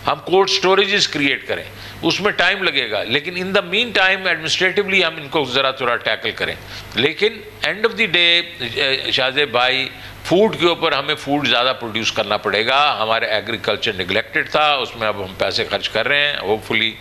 हम कोल्ड स्टोरेजेस क्रिएट करें, उसमें टाइम लगेगा। लेकिन in the mean time administratively हम इनको ज़रा थोड़ा टैकल करें। लेकिन and of the day Shahzeb भाई, फूड के ऊपर हमें फूड ज़्यादा प्रोड्यूस करना पड़ेगा। हमारे एग्रीकल्चर निगलेक्टेड था, उसमें अब हम पैसे खर्च कर रहे हैं। होपफुली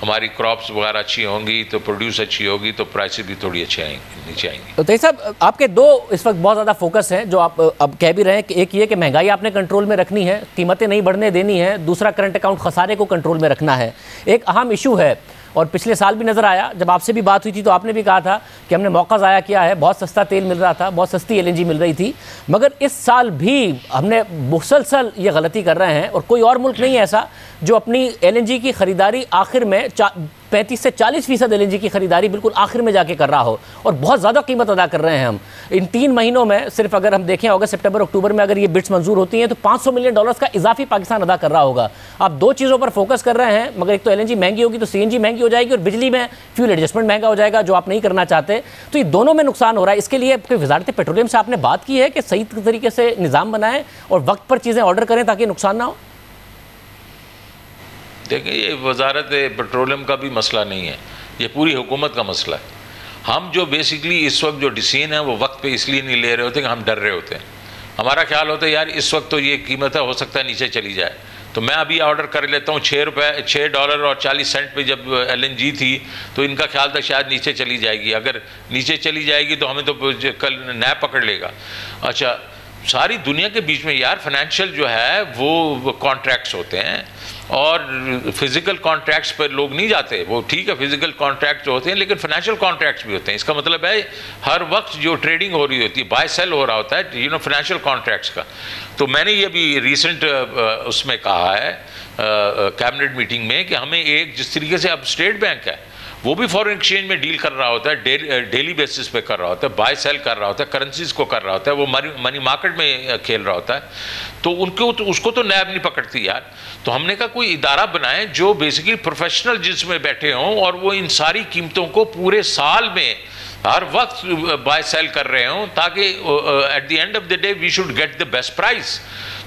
हमारी क्रॉप्स वगैरह अच्छी होंगी तो प्रोड्यूस अच्छी होगी, तो प्राइसेस भी थोड़ी अच्छी नीचे आएंगी। तो साहब, आपके दो इस वक्त बहुत ज़्यादा फोकस हैं जो आप अब कह भी रहे हैं कि एक ये कि महंगाई आपने कंट्रोल में रखनी है, कीमतें नहीं बढ़ने देनी है। दूसरा, करंट अकाउंट खसारे को कंट्रोल में रखना है। एक अहम इशू है, और पिछले साल भी नज़र आया, जब आपसे भी बात हुई थी तो आपने भी कहा था कि हमने मौका ज़ाया किया है। बहुत सस्ता तेल मिल रहा था, बहुत सस्ती LNG मिल रही थी, मगर इस साल भी हमने मुसलसल ये गलती कर रहे हैं। और कोई और मुल्क नहीं है ऐसा जो अपनी LNG की ख़रीदारी आखिर में 35 से 40% LNG की खरीदारी बिल्कुल आखिर में जाके कर रहा हो और बहुत ज़्यादा कीमत अदा कर रहे हैं हम इन 3 महीनों में। सिर्फ अगर हम देखें अगस्त, सितंबर, अक्टूबर में अगर ये बिड्स मंजूर होती हैं तो $500 मिलियन का इजाफी पाकिस्तान अदा कर रहा होगा। आप 2 चीज़ों पर फोकस कर रहे हैं, मगर एक तो LNG महंगी होगी तो CNG महंगी हो जाएगी और बिजली में फ्यूल एडजस्टमेंट महंगा हो जाएगा, जो आप नहीं करना चाहते। तो ये दोनों में नुकसान हो रहा है। इसके लिए कोई वजारत पेट्रोलियम से आपने बात की है कि सही तरीके से निज़ाम बनाएं और वक्त पर चीज़ें ऑर्डर करें ताकि नुकसान ना हो? देखिए, ये वजारत पेट्रोलियम का भी मसला नहीं है, ये पूरी हुकूमत का मसला है। हम जो बेसिकली इस वक्त जो डिसीजन है वो वक्त पे इसलिए नहीं ले रहे होते कि हम डर रहे होते हैं। हमारा ख्याल होता है यार इस वक्त तो ये कीमत है, हो सकता है नीचे चली जाए, तो मैं अभी ऑर्डर कर लेता हूँ। $6.40 पे जब LNG थी तो इनका ख्याल था शायद नीचे चली जाएगी, अगर नीचे चली जाएगी तो हमें तो कल नैब पकड़ लेगा। अच्छा, सारी दुनिया के बीच में यार फाइनेंशियल जो है वो कॉन्ट्रैक्ट्स होते हैं और फिजिकल कॉन्ट्रैक्ट्स पर लोग नहीं जाते। वो ठीक है, फिजिकल कॉन्ट्रैक्ट्स होते हैं, लेकिन फाइनेंशियल कॉन्ट्रैक्ट्स भी होते हैं। इसका मतलब है हर वक्त जो ट्रेडिंग हो रही होती है, बाय सेल हो रहा होता है फाइनेंशियल कॉन्ट्रैक्ट्स का। तो मैंने ये भी रिसेंट उसमें कहा है कैबिनेट मीटिंग में कि हमें एक जिस तरीके से अब स्टेट बैंक है वो भी फॉरेन एक्सचेंज में डील कर रहा होता है, डेली बेसिस पे कर रहा होता है, बाय सेल कर रहा होता है, करेंसीज को कर रहा होता है, वो मनी मार्केट में खेल रहा होता है। तो उसको तो नैब नहीं पकड़ती यार। तो हमने कहा कोई इदारा बनाए जो बेसिकली प्रोफेशनल जिसमें बैठे हों और वो इन सारी कीमतों को पूरे साल में हर वक्त बाय सेल कर रहे हों, ताकि at the end of the day we should get the best price.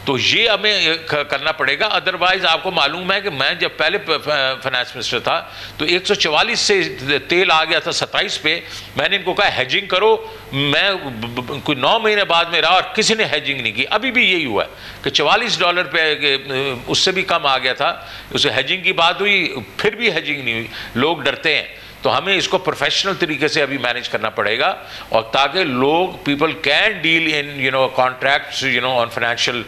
तो ये हमें करना पड़ेगा। अदरवाइज आपको मालूम है कि मैं जब पहले फाइनेंस मिनिस्टर था तो 144 से तेल आ गया था 27 पे। मैंने इनको कहा हैजिंग करो, मैं कोई 9 महीने बाद में रहा और किसी ने हैजिंग नहीं की। अभी भी यही हुआ है कि $44 पे, उससे भी कम आ गया था, उसे हैजिंग की बात हुई, फिर भी हैजिंग नहीं हुई। लोग डरते हैं। तो हमें इसको प्रोफेशनल तरीके से अभी मैनेज करना पड़ेगा और ताकि लोग people can deal in contracts on financial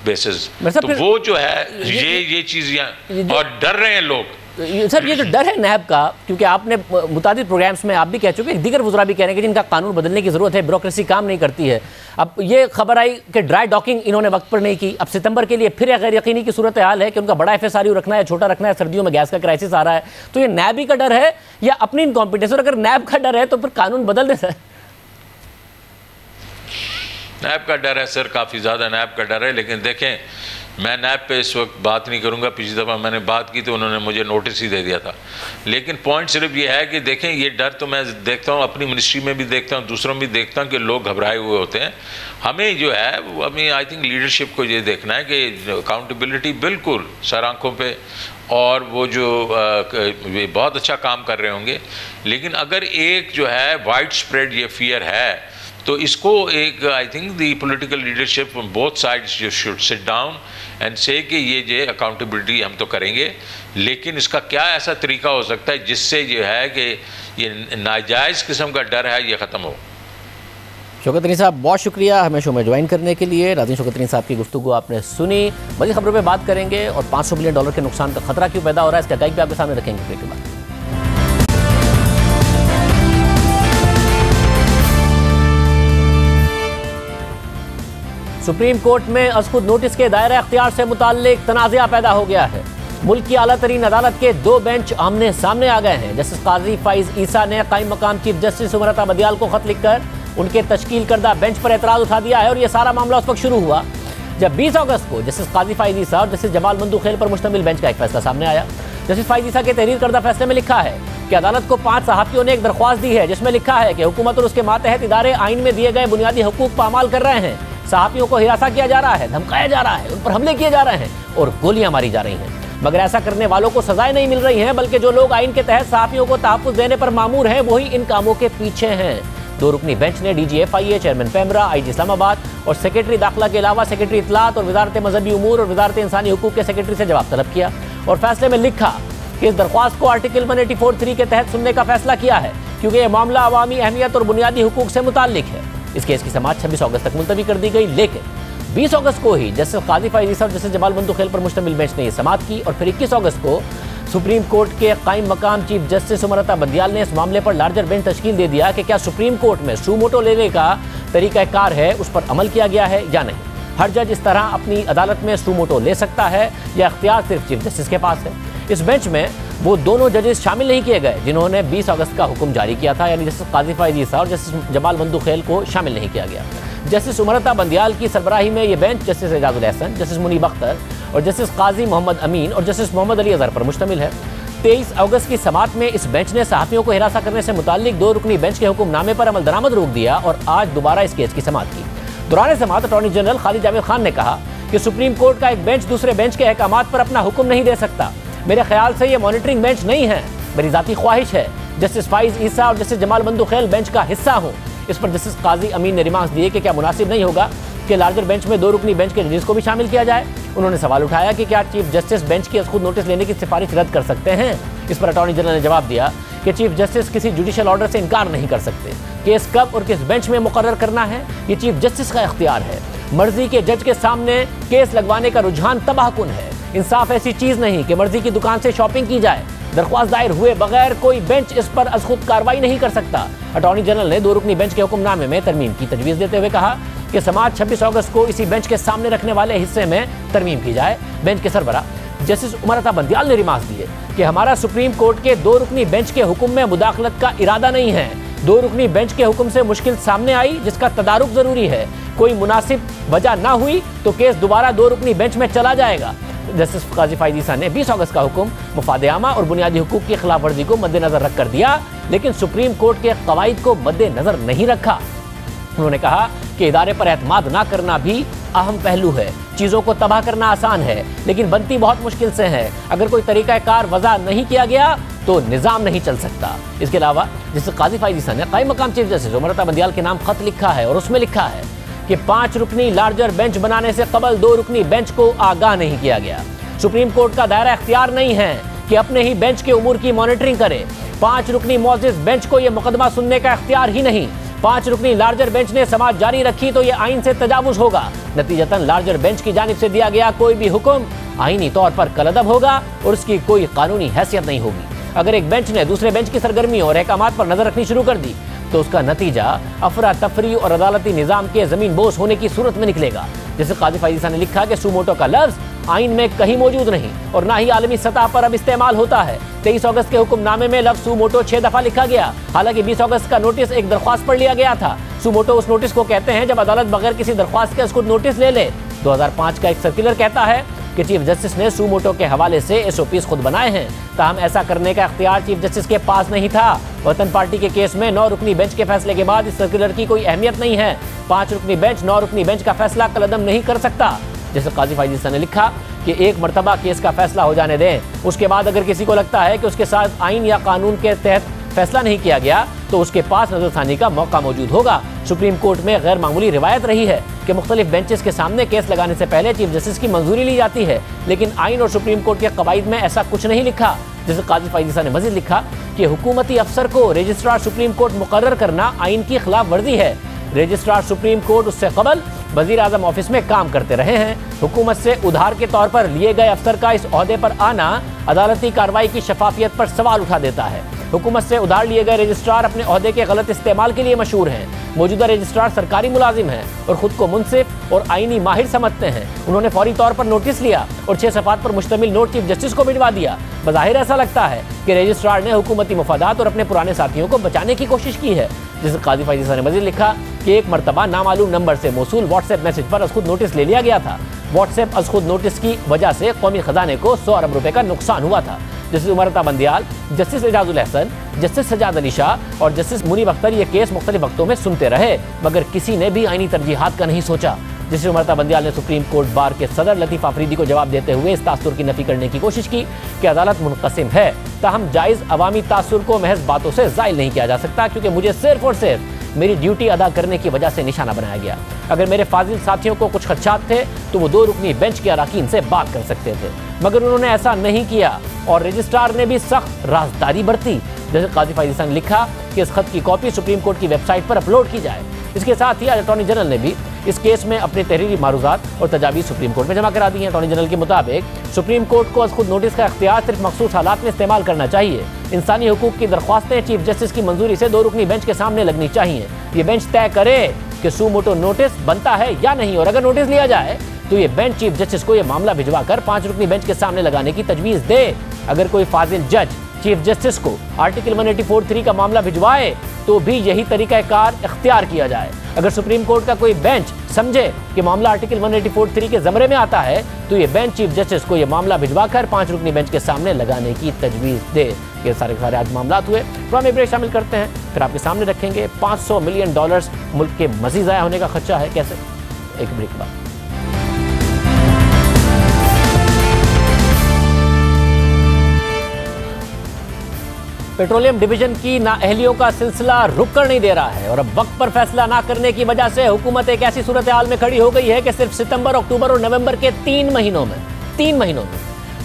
basis. तो वो जो है ये चीज़ और डर रहे हैं लोग। सर, ये जो डर है नैब का, क्योंकि आपने मुतादिद प्रोग्राम्स में आप भी कह चुके हैं, दीगर वज़रा भी कह रहे हैं कि जिनका कानून बदलने की ज़रूरत है, ब्यूरोक्रेसी काम नहीं करती है। अब ये खबर आई कि ड्राई डॉकिंग इन्होंने वक्त पर नहीं की। अब सितंबर के लिए फिर गैर यकीनी की सूरत हाल है कि उनका बड़ा FSRU रखना है, छोटा रखना है, सर्दियों में गैस का क्राइसिस आ रहा है। तो ये नैब ही का डर है या अपनी इनकॉम्पिटेंस? और अगर नैब का डर है तो फिर कानून बदल देता है। नैब का डर है सर, काफ़ी ज़्यादा नैब का डर है। लेकिन देखें, मैं नैब पे इस वक्त बात नहीं करूंगा। पिछली दफ़ा मैंने बात की तो उन्होंने मुझे नोटिस ही दे दिया था। लेकिन पॉइंट सिर्फ ये है कि देखें, ये डर तो मैं देखता हूँ अपनी मिनिस्ट्री में भी देखता हूँ, दूसरों में भी देखता हूँ कि लोग घबराए हुए होते हैं। हमें जो है वो हमें आई थिंक लीडरशिप को ये देखना है कि अकाउंटेबिलिटी बिल्कुल सर आँखों पर, और वो जो वे बहुत अच्छा काम कर रहे होंगे। लेकिन अगर एक जो है वाइड स्प्रेड ये फियर है तो इसको एक I think the political leadership from both sides जो शुड सिट डाउन एंड से कि ये जो अकाउंटेबिलिटी हम तो करेंगे, लेकिन इसका क्या ऐसा तरीका हो सकता है जिससे जो है कि ये नाजायज़ किस्म का डर है ये ख़त्म हो। शौकत तरीन साहब, बहुत शुक्रिया हमें शो में ज्वाइन करने के लिए। नाज़रीन, शौकत तरीन साहब की गुफ्तगू आपने सुनी। मज़ीद खबरों पर बात करेंगे और $500 मिलियन के नुकसान का खतरा क्यों पैदा हो रहा है, इसका हक़ाइक़ भी आपके सामने रखेंगे ब्रेक के बाद। सुप्रीम कोर्ट में अज़खुद नोटिस के दायरा अख्तियार से मुताल्लिक तनाज़ा पैदा हो गया है। मुल्क की आला तरीन अदालत के 2 बेंच आमने सामने आ गए हैं। जस्टिस काजी फ़ाइज़ ईसा ने कायम मकाम चीफ जस्टिस उमरता बदियाल को खत लिखकर उनके तश्कील करदा बेंच पर एतराज़ उठा दिया है और यह सारा मामला उस वक्त शुरू हुआ जब 20 अगस्त को जस्टिस काजी फ़ाइज़ ईसा और जस्टिस जमाल मंदूखेल पर मुश्तमिल बेंच का एक फैसला सामने आया। जस्टिस फ़ाइज़ ईसा के तहरीर करदा फैसले में लिखा है कि अदालत को 5 सहाफ़ियों ने एक दरख्वास्त दी है जिसमें लिखा है कि हुकूमत और उसके मातहत इदारे आइन में दिए गए बुनियादी हुकूक पामाल कर रहे हैं। सहाफ़ियों को हिरासा किया जा रहा है, धमकाया जा रहा है, उन पर हमले किए जा रहे हैं और गोलियां मारी जा रही हैं। मगर ऐसा करने वालों को सजाएं नहीं मिल रही हैं, बल्कि जो लोग आइन के तहत सहाफ़ियों को तहफ़्फ़ुज़ देने पर मामूर हैं वही इन कामों के पीछे हैं। 2 रुकनी बेंच ने DG FIA, chairman PEMRA, IG Islamabad और सेक्रेटरी दाखिला के अलावा सेक्रेटरी इत्तलात और वज़ारत मज़हबी उमूर और वज़ारत इंसानी हुकूक के सेक्रेटरी से जवाब तलब किया और फैसले में लिखा कि इस दरख्वास्त को आर्टिकल 184(3) के तहत सुनने का फैसला किया है क्योंकि यह मामला अवामी अहमियत और बुनियादी हुकूक से मुताल्लिक है। इस केस की समाअत 26 अगस्त तक मुलतवी कर दी गई, लेकिन 20 अगस्त को ही जस्टिस काजी फ़ाइज़ ईसा और जस्टिस जमाल मंदूखेल पर मुश्तमिल बेंच ने यह समाअत की और फिर 21 अगस्त को सुप्रीम कोर्ट के कायम मकाम चीफ जस्टिस उमरता बदियाल ने इस मामले पर लार्जर बेंच तश्कील दे दिया कि क्या सुप्रीम कोर्ट में सू मोटो लेने का तरीक़ाकार है, उस पर अमल किया गया है या नहीं। हर जज इस तरह अपनी अदालत में सू मोटो ले सकता है या इख्तियार सिर्फ चीफ जस्टिस के पास है। इस बेंच में वो दोनों जजेस शामिल नहीं किए गए जिन्होंने 20 अगस्त का हुक्म जारी किया था, यानी जस्टिस काजी फैज़ ईसा और जस्टिस जमाल बंदूखेल को शामिल नहीं किया गया। जस्टिस उमरता बंदियाल की सरबराही में ये bench justice Ijazul Ahsan, justice Munib Akhtar और जस्टिस काजी मोहम्मद अमीन और जस्टिस मोहम्मद अली अजहर पर मुश्तमिल है। 23 अगस्त की समाअत में इस बेंच ने सहाफ़ियों को हिरासा करने से मुताल्लिक 2 रुकनी बेंच के हुक्मनामे पर अमल दरामद रोक दिया और आज दोबारा इस केस की समाअत की। दौरान समाअत अटॉर्नी जनरल खालिद जावेद खान ने कहा कि सुप्रीम कोर्ट का एक बेंच दूसरे बेंच के अहकामात पर अपना हुक्म नहीं दे सकता। मेरे ख्याल से ये मॉनिटरिंग बेंच नहीं है, मेरी ज़ाती ख्वाहिश है जस्टिस फैज़ ईसा और जस्टिस जमाल बंदूखेल बेंच का हिस्सा हूँ। इस पर जस्टिस काजी अमीन ने रिमार्क्स दिए कि क्या मुनासिब नहीं होगा कि लार्जर बेंच में 2 रुकनी बेंच के जजेस को भी शामिल किया जाए। उन्होंने सवाल उठाया कि क्या चीफ जस्टिस बेंच की खुद नोटिस लेने की सिफारिश रद्द कर सकते हैं। इस पर अटॉर्नी जनरल ने जवाब दिया कि चीफ जस्टिस किसी जुडिशल ऑर्डर से इनकार नहीं कर सकते। केस कब और किस बेंच में मुकर्रर करना है ये चीफ जस्टिस का इख्तियार है। मर्जी के जज के सामने केस लगवाने का रुझान तबाहकुन है। इंसाफ ऐसी चीज नहीं कि मर्जी की दुकान से शॉपिंग की जाए। दरख्वास्त दायर हुए बगैर कोई बेंच इस पर अज खुद कार्रवाई नहीं कर सकता। अटॉर्नी जनरल ने 2 रुकनी बेंच के हुक्मनामे में तरमीम की तजवीज़ देते हुए कहा कि समाअत 26 अगस्त को इसी बेंच के सामने रखने वाले हिस्से में तरमीम की जाए। बेंच के सरबरा जस्टिस उमरता बंदियाल ने रिमार्क्स दिए कि हमारा सुप्रीम कोर्ट के 2 रुकनी बेंच के हुक्म में मुदाखलत का इरादा नहीं है। 2 रुकनी बेंच के हुक्म से मुश्किल सामने आई जिसका तदारुक जरूरी है। कोई मुनासिब वजह ना हुई तो केस दोबारा 2 रुकनी बेंच में चला जाएगा। जस्टिस काजी फैज़ ईसा ने 20 अगस्त का हुक्म मुफाद आमा और बुनियादी हुकूक की खिलाफ वर्जी को मद्देनजर रख कर दिया, लेकिन सुप्रीम कोर्ट के कवायद को मद्देनजर नहीं रखा। उन्होंने कहा कि इदारे पर एतमाद ना करना भी अहम पहलू है। चीज़ों को तबाह करना आसान है लेकिन बनती बहुत मुश्किल से है। अगर कोई तरीक़ाकार वज़ा नहीं किया गया तो निज़ाम नहीं चल सकता। इसके अलावा जस्टिस काजी फैज़ ईसा ने कायम मकाम चीफ जस्टिस उमरता बंदियाल के नाम खत लिखा है और उसमें लिखा है कि 5 रुकनी लार्जर बेंच बनाने से कबल 2 रुकनी बेंच को आगाह नहीं किया गया। सुप्रीम कोर्ट का दायरा इख्तियार नहीं है कि अपने ही बेंच के उमूर की मॉनिटरिंग करे। 5 रुकनी मौजिज़ बेंच को यह मुकदमा सुनने का इख्तियार ही नहीं। 5 रुकनी लार्जर बेंच ने समाअत जारी रखी तो यह आइन से तजावुज होगा। नतीजतन लार्जर बेंच की जानिब से दिया गया कोई भी हुक्म आइनी तौर पर कलअदब होगा और उसकी कोई कानूनी हैसियत नहीं होगी। अगर एक बेंच ने दूसरे बेंच की सरगर्मियों और अहकामात पर नजर रखनी शुरू कर दी तो उसका नतीजा अफरा तफरी और अदालती निज़ाम के ज़मीन बोस होने की सूरत में निकलेगा। जैसे काजी फैज़ ईसा ने लिखा कि सुमोटो का लफ्ज़ आइन में कहीं मौजूद नहीं और ना ही आलमी सतह पर अब इस्तेमाल होता है। 23 अगस्त के हुक्मनामे में लफ्ज़ सुमोटो 6 दफ़ा लिखा गया। हालांकि 20 अगस्त का नोटिस एक दरख्वास्त पर लिया गया था। सुमोटो उस नोटिस को कहते हैं जब अदालत बगैर किसी दरख्वास्त के उसको नोटिस ले ले। 2005 का एक सर्कुलर कहता है कि चीफ जस्टिस ने सुमोटो के हवाले से SOPs खुद बनाए हैं, ताहम ऐसा करने का इख्तियार चीफ जस्टिस के पास नहीं था। वतन पार्टी के केस में 9 रुकनी बेंच के फैसले के बाद इस सर्कुलर की कोई अहमियत नहीं है। 5 रुकनी बेंच 9 रुकनी बेंच का फैसला कलअदम नहीं कर सकता। जैसे काजी फैज़ ईसा ने लिखा कि एक मरतबा केस का फैसला हो जाने दें, उसके बाद अगर किसी को लगता है कि उसके साथ आइन या कानून के तहत फैसला नहीं किया गया तो उसके पास नजरसानी का मौका मौजूद होगा। सुप्रीम कोर्ट में गैर मामूली रिवायत रही है कि मुख्तलिफ बेंचेस के सामने केस लगाने से पहले चीफ जस्टिस की मंजूरी ली जाती है, लेकिन आइन और सुप्रीम कोर्ट के कवायद में ऐसा कुछ नहीं लिखा। जैसे काजी फैज़ ईसा ने मजीद लिखा कि हुकूमती अफसर को रजिस्ट्रार सुप्रीम कोर्ट मुकर्रर करना आइन की खिलाफ वर्जी है। रजिस्ट्रार सुप्रीम कोर्ट उससे कबल वज़ीर आज़म ऑफिस में काम करते रहे हैं। हुकूमत से उधार के तौर पर लिए गए अफसर का इस ओहदे पर आना अदालती कार्रवाई की शफाफियत पर सवाल उठा देता है। हुकूमत से उधार लिए गए रजिस्ट्रार अपने ओहदे के गलत इस्तेमाल के लिए मशहूर हैं। मौजूदा रजिस्ट्रार सरकारी मुलाजिम हैं और खुद को मुनसिफ और आईनी माहिर समझते हैं। उन्होंने फौरी तौर पर नोटिस लिया और 6 सफ़ात पर मुश्तमिल नोट चीफ जस्टिस को भिजवा दिया। बज़ाहिर ऐसा लगता है कि रजिस्ट्रार ने हुकूमती मफादात और अपने पुराने साथियों को बचाने की कोशिश की है। जिसे काजी फैज़ ईसा ने मज़ीद लिखा कि एक मरतबा नामालूम नंबर से मौसूल व्हाट्सएप मैसेज पर खुद नोटिस ले लिया गया था। व्हाट्सएप खुद नोटिस की वजह से कौमी खजाने को 100 अरब रुपए का नुकसान हुआ था। Justice उमरता Bandial, justice Ijazul Ahsan, justice Sajjad Ali Shah और जस्टिस मुनीब अख्तर ये केस मुख्तलिफ वक्तों में सुनते रहे, मगर किसी ने भी आईनी तरजीहात का नहीं सोचा। जस्टिस उमरता बंदियाल ने सुप्रीम कोर्ट बार के सदर लतीफ़ आफरीदी को जवाब देते हुए इस तासुर की नफी करने की कोशिश की कि अदालत मुनक़सिम है, ताहम जायज़ अवामी तासुर को महज बातों से ज़ाइल नहीं किया जा सकता, क्योंकि मुझे सिर्फ और सिर्फ मेरी ड्यूटी अदा करने की वजह से निशाना बनाया गया। अगर मेरे फाजिल साथियों को कुछ खदशात थे तो वो 2 रुकनी बेंच के अराकीन से बात कर सकते थे, मगर उन्होंने ऐसा नहीं किया और रजिस्ट्रार ने भी सख्त राजदारी बरती। जैसे काजी फैज़ ईसा ने लिखा कि इस खत की कॉपी सुप्रीम कोर्ट की वेबसाइट पर अपलोड की जाए। इसके साथ ही अटॉर्नी जनरल ने भी इस केस में अपनी तहरीरी मारूजात और तजावीज़ सुप्रीम कोर्ट में जमा करा दी हैं। अटॉर्नी जनरल के मुताबिक सुप्रीम कोर्ट को खुद नोटिस का इख्तियार सिर्फ मखसूस हालात में इस्तेमाल करना चाहिए। इंसानी हुकूक की दरख्वास्तें चीफ जस्टिस की मंजूरी से 2 रुकनी बेंच के सामने लगनी चाहिए। ये बेंच तय करे कि सुमोटो नोटिस बनता है या नहीं, और अगर नोटिस लिया जाए तो ये बेंच चीफ जस्टिस को यह मामला भिजवा कर 5 रुकनी बेंच के सामने लगाने की तजवीज़ दे। अगर कोई फाजिल जज चीफ जस्टिस को आर्टिकल 184(3) का मामला भिजवाए तो भी यही तरीकाकार इख्तियार किया जाए। अगर सुप्रीम कोर्ट का कोई बेंच समझे कि मामला आर्टिकल 184(3) के ज़मरे में आता है तो ये बेंच चीफ जस्टिस को ये मामला भिजवाकर 5 रुकनी बेंच के सामने लगाने की तजवीज़ दे। ये सारे आज मामला हुए। तो हम एक ब्रेक शामिल करते हैं, फिर आपके सामने रखेंगे $500 मिलियन मुल्क के मज़ीद ज़ाया होने का खदशा है कैसे। एक ब्रेक के बाद पेट्रोलियम डिवीजन की नाअहलियों का सिलसिला रुक कर नहीं दे रहा है और अब वक्त पर फैसला ना करने की वजह से हुकूमत एक ऐसी सूरत हाल में खड़ी हो गई है कि सिर्फ सितंबर, अक्टूबर और नवंबर के 3 महीनों में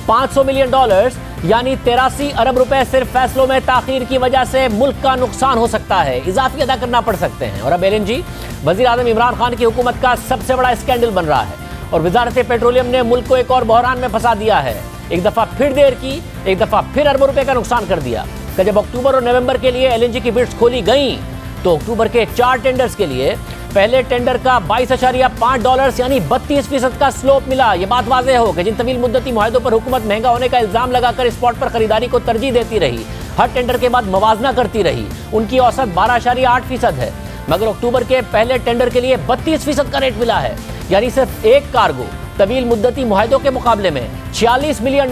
$500 मिलियन यानी 83 अरब रुपए सिर्फ फैसलों में ताखीर की वजह से मुल्क का नुकसान हो सकता है, इजाफी अदा करना पड़ सकते हैं। और अब LNG वजीर आज़म इमरान खान की हुकूमत का सबसे बड़ा स्कैंडल बन रहा है और वजारत पेट्रोलियम ने मुल्क को एक और बहरान में फंसा दिया है। एक दफा फिर देर की, एक दफा फिर अरबों रुपए का नुकसान कर दिया। जब अक्टूबर और नवंबर के लिए LNG की बिड्स खोली गई तो अक्टूबर के 4 टेंडर्स के लिए पहले टेंडर का $22.5 यानी 32% का स्लोप मिला। यह बात वाज़ेह हो कि जिन तवील मुद्दती मुआहदों पर हुकूमत महंगा होने का इल्जाम लगाकर स्पॉट पर खरीदारी को तरजीह देती रही, हर टेंडर के बाद मवाजना करती रही, उनकी औसत 12.8% है, मगर अक्टूबर के पहले टेंडर के लिए 32% का रेट मिला है। यानी सिर्फ एक कार्गो तवील मुद्दती मुआहदों के मुकाबले में $46 मिलियन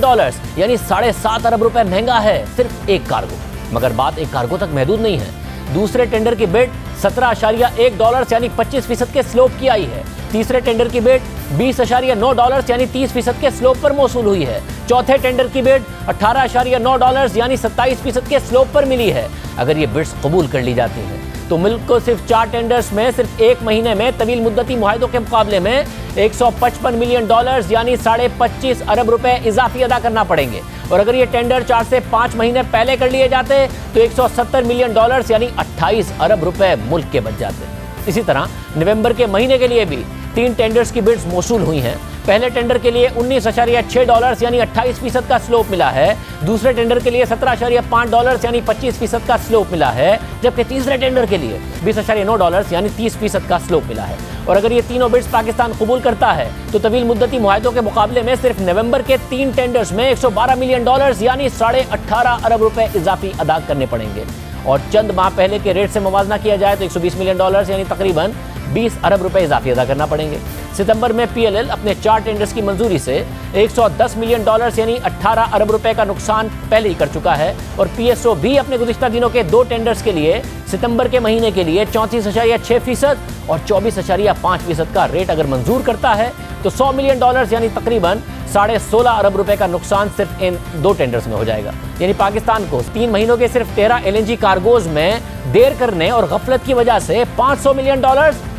यानी 7.5 अरब रुपए महंगा है सिर्फ एक कार्गो। मगर बात एक कार्गो तक महदूद नहीं है। दूसरे टेंडर की बिड $17.1 यानी 25% के स्लोप की आई है। तीसरे टेंडर की बिड $20.9 यानी 30% के स्लोप पर मौसूल हुई है। चौथे टेंडर की बिड $18.9 यानी 27% के स्लोप पर मिली है। अगर ये बिड्स कबूल कर ली जाती हैं तो मुल्क को सिर्फ 4 टेंडर्स में सिर्फ एक महीने में तवील मुद्दती मुआहदों के मुकाबले में $155 मिलियन यानी 25.5 अरब रुपए इजाफी अदा करना पड़ेंगे। और अगर ये टेंडर 4 से 5 महीने पहले कर लिए जाते तो $170 मिलियन यानी 28 अरब रुपए मुल्क के बच जाते। इसी तरह नवंबर के महीने के लिए भी 3 टेंडर्स की बिड्स मौसूल हुई हैं। पहले टेंडर के लिए $19.6 यानी 28% का स्लोप मिला है। दूसरे टेंडर के लिए $17.5 यानी 25% का स्लोप मिला है, जबकि तीसरे टेंडर के लिए $20.9 यानी 30% का स्लोप मिला है। और अगर ये तीनों बिड्स पाकिस्तान कबूल करता है तो तवील मुद्दती मुआहदों के मुकाबले में सिर्फ नवंबर के 3 टेंडर्स में $112 मिलियन यानी 18.5 अरब रुपए इजाफी अदा करने पड़ेंगे। और चंद माह पहले के रेट से मुवाजना किया जाए तो $120 मिलियन यानी तकरीबन 20 अरब रुपए इजाफी अदा करना पड़ेंगे। सितंबर में PLL अपने 4 टेंडर्स की मंजूरी से $110 मिलियन यानी 18 अरब रुपए का नुकसान पहले ही कर चुका है। और PSO भी अपने गुज़िश्ता दिनों के 2 टेंडर्स के लिए सितंबर के महीने के लिए 34.6% और 24.5% का रेट अगर मंजूर करता है तो $100 मिलियन यानी तकरीबन 16.5 अरब रुपए का नुकसान सिर्फ इन 2 टेंडर्स में हो जाएगा। यानी पाकिस्तान को 3 महीनों के सिर्फ 13 LNG कार्गोज में देर करने और गफलत की वजह से $500 मिलियन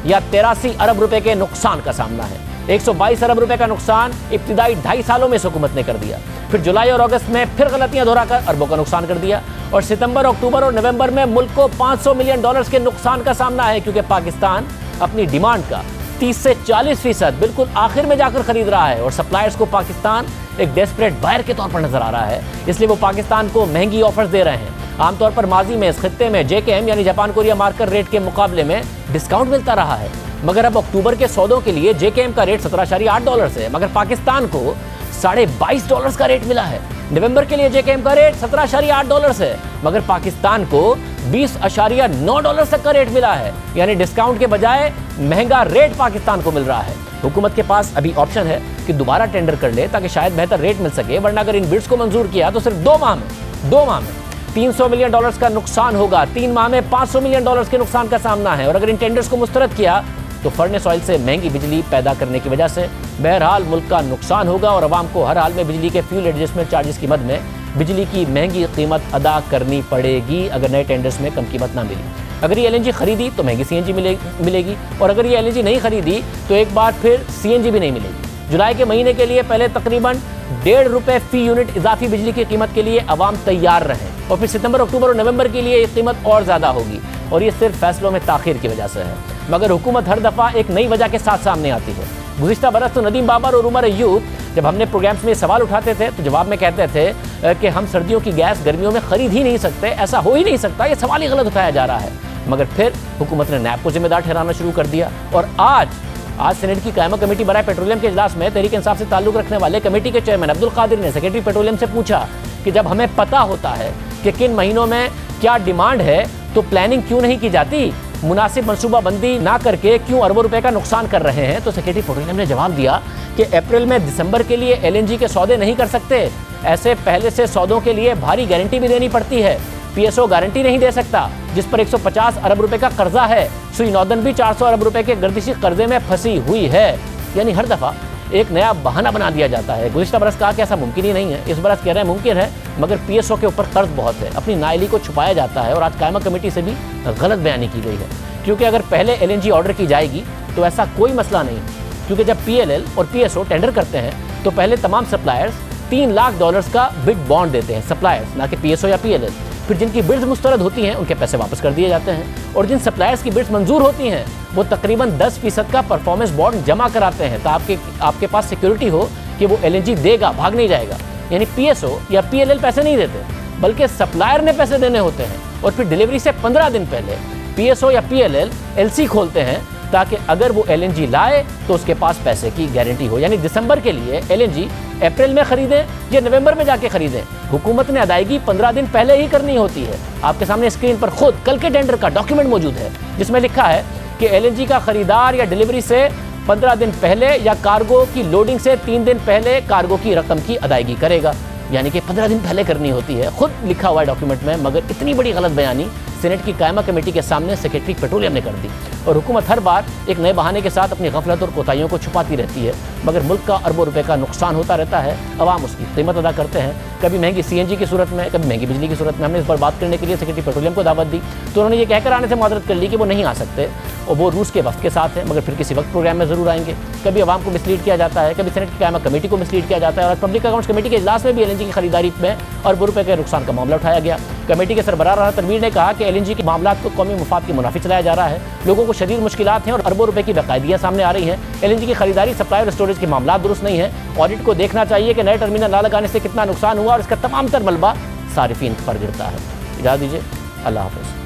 या 83 अरब रुपए के नुकसान का सामना है। 122 अरब रुपए का नुकसान इब्तिदाई 2.5 सालों में हुकूमत ने कर दिया, फिर जुलाई और अगस्त में फिर गलतियां दोहराकर अरबों का नुकसान कर दिया और सितंबर, अक्टूबर और नवंबर में मुल्क को $500 मिलियन के नुकसान का सामना है, क्योंकि पाकिस्तान अपनी डिमांड का 30 से 40% बिल्कुल आखिर में जाकर खरीद रहा है और सप्लायर्स को पाकिस्तान एक डेस्परेट बायर के तौर पर नजर आ रहा है, इसलिए वो पाकिस्तान को महंगी ऑफर्स दे रहे हैं। आमतौर पर माजी में इस खित्ते में JKM यानी जापान कोरिया मार्केट रेट के मुकाबले में डिस्काउंट मिलता रहा है, मगर अब अक्टूबर के सौदों के लिए JKM का रेट $17.8 है, मगर पाकिस्तान को $22.5 का रेट मिला है। नवंबर के लिए JKM का रेट $17.8 है, मगर पाकिस्तान को $20.9 तक का रेट मिला है। यानी डिस्काउंट के बजाय महंगा रेट पाकिस्तान को मिल रहा है। हुकूमत के पास अभी ऑप्शन है कि दोबारा टेंडर कर ले ताकि शायद बेहतर रेट मिल सके, वरना अगर इन बिड्स को मंजूर किया तो सिर्फ 2 माह में $300 मिलियन का नुकसान होगा। 3 माह में $500 मिलियन के नुकसान का सामना है। और अगर इन टेंडर्स को मुस्तरद किया तो फर्नेस ऑयल से महंगी बिजली पैदा करने की वजह से बहरहाल मुल्क का नुकसान होगा और अवाम को हर हाल में बिजली के फ्यूल एडजस्टमेंट चार्जेस की मद में बिजली की महंगी कीमत अदा करनी पड़ेगी अगर नए टेंडर्स में कम कीमत ना मिली। अगर ये LNG खरीदी तो महंगी CNG मिलेगी और अगर ये LNG नहीं खरीदी तो एक बार फिर CNG भी नहीं मिलेगी। जुलाई के महीने के लिए पहले तकरीबन ₹1.5 फी यूनिट इजाफी बिजली की कीमत के लिए अवाम तैयार रहें और फिर सितंबर, अक्टूबर और नवंबर के लिए ये कीमत और ज़्यादा होगी और ये सिर्फ फैसलों में ताखीर की वजह से है। मगर हुकूमत हर दफ़ा एक नई वजह के साथ सामने आती है। गुज़िश्ता बरस तो नदीम बाबर और उमर अय्यूब जब हमने प्रोग्राम्स में सवाल उठाते थे तो जवाब में कहते थे कि हम सर्दियों की गैस गर्मियों में खरीद ही नहीं सकते, ऐसा हो ही नहीं सकता, ये सवाल ही गलत उठाया जा रहा है। मगर फिर हुकूमत ने NAB को जिम्मेदार ठहराना शुरू कर दिया और आज सेनेट की कायमा कमेटी बराए पेट्रोलियम के इजलास में तहरीक इंसाफ से ताल्लुक रखने वाले कमेटी के चेयरमैन अब्दुल कादिर ने सेक्रेटरी पेट्रोलियम से पूछा कि जब हमें पता होता है कि किन महीनों में क्या डिमांड है तो प्लानिंग क्यों नहीं की जाती, मुनासिब मनसूबाबंदी ना करके क्यों अरबों रुपए का नुकसान कर रहे हैं। तो सेक्रेटरी पेट्रोलियम ने जवाब दिया कि अप्रैल में दिसंबर के लिए एलएनजी के सौदे नहीं कर सकते, ऐसे पहले से सौदों के लिए भारी गारंटी भी देनी पड़ती है। पीएसओ गारंटी नहीं दे सकता जिस पर 150 अरब रुपए का कर्जा है। सुई नॉर्दर्न भी 400 अरब रुपए के गर्दिशी कर्जे में फंसी हुई है। यानी हर दफा एक नया बहाना बना दिया जाता है। गुज़िश्ता बरस कहा कि ऐसा मुमकिन ही नहीं है, इस बरस कह रहे हैं मुमकिन है, मगर पीएसओ के ऊपर कर्ज बहुत है, अपनी नाअहली को छुपाया जाता है। और आज कायमा कमेटी से भी गलत बयानी की गई है, क्योंकि अगर पहले एलएनजी ऑर्डर की जाएगी तो ऐसा कोई मसला नहीं, क्योंकि जब पीएलएल और पीएसओ टेंडर करते हैं तो पहले तमाम सप्लायर्स $3 लाख का बिड बॉन्ड देते हैं, सप्लायर्स, ना कि पीएसओ या पीएलएल। फिर जिनकी बिड्स मुस्तरद होती हैं उनके पैसे वापस कर दिए जाते हैं, और जिन सप्लायर्स की बिड्स मंजूर होती हैं वो तकरीबन 10% का परफॉर्मेंस बॉन्ड जमा कराते हैं, तो आपके पास सिक्योरिटी हो कि वो एलएनजी देगा, भाग नहीं जाएगा। यानी पीएसओ या पीएलएल पैसे नहीं देते, बल्कि सप्लायर ने पैसे देने होते हैं, और फिर डिलीवरी से 15 दिन पहले पीएसओ या पीएलएल एलसी खोलते हैं ताकि अगर वो एलएनजी लाए तो उसके पास पैसे की गारंटी हो। यानी दिसंबर के लिए एलएनजी अप्रैल में खरीदें या नवंबर में जाके खरीदें, हुकूमत ने अदायगी 15 दिन पहले ही करनी होती है। आपके सामने स्क्रीन पर खुद कल के टेंडर का डॉक्यूमेंट मौजूद है, जिसमें लिखा है कि एलएनजी का खरीदार या डिलीवरी से 15 दिन पहले या कार्गो की लोडिंग से 3 दिन पहले कार्गो की रकम की अदायगी करेगा। यानी कि 15 दिन पहले करनी होती है, खुद लिखा हुआ है डॉक्यूमेंट में। मगर इतनी बड़ी गलत बयानी सीनेट की कायमा कमेटी के सामने सेक्रेटरी पेट्रोलियम ने कर दी, और हुकूमत हर बार एक नए बहाने के साथ अपनी गफलत और कोताहियों को छुपाती रहती है, मगर मुल्क का अरबों रुपए का नुकसान होता रहता है। अवाम उसकी कीमत अदा करते हैं, कभी महंगी सीएनजी की सूरत में, कभी महंगी बिजली की सूरत में। हमने इस पर बात करने के लिए सेक्रेटरी पेट्रोलियम को दावत दी तो उन्होंने ये कहकर आने से माजरत कर ली कि वो नहीं आ सकते और वो रूस के वक्त के साथ है, मगर फिर किसी वक्त प्रोग्राम में ज़रूर आएंगे। कभी अवाम को मिसलीड किया जाता है, कभी सेनेट की कायमा कमेटी को मिसलीड किया जाता है, और पब्लिक अकाउंट्स कमेटी के इजलास में भी एलएनजी की खरीदारी में अरबों रुपए के नुकसान का मामला उठाया गया। कमेटी के सरबराह राना तनवीर ने कहा कि एलएनजी के मामला को कौमी मुफाद के मुनाफी चलाया जा रहा है, लोगों को शदीद मुश्किलात हैं और अरबों रुपए की बाकायदियाँ सामने आ रही हैं। एलएनजी की खरीदारी, सप्लाई और स्टोरेज के मामला दुरुस्त नहीं है। ऑडिट को देखना चाहिए कि नए टर्मिनल ना लगाने से कितना नुकसान हुआ और इसका तमाम तर मलबा सारिफीन पर गिरता है। इजाज़त दीजिए, अल्लाह हाफ़िज़।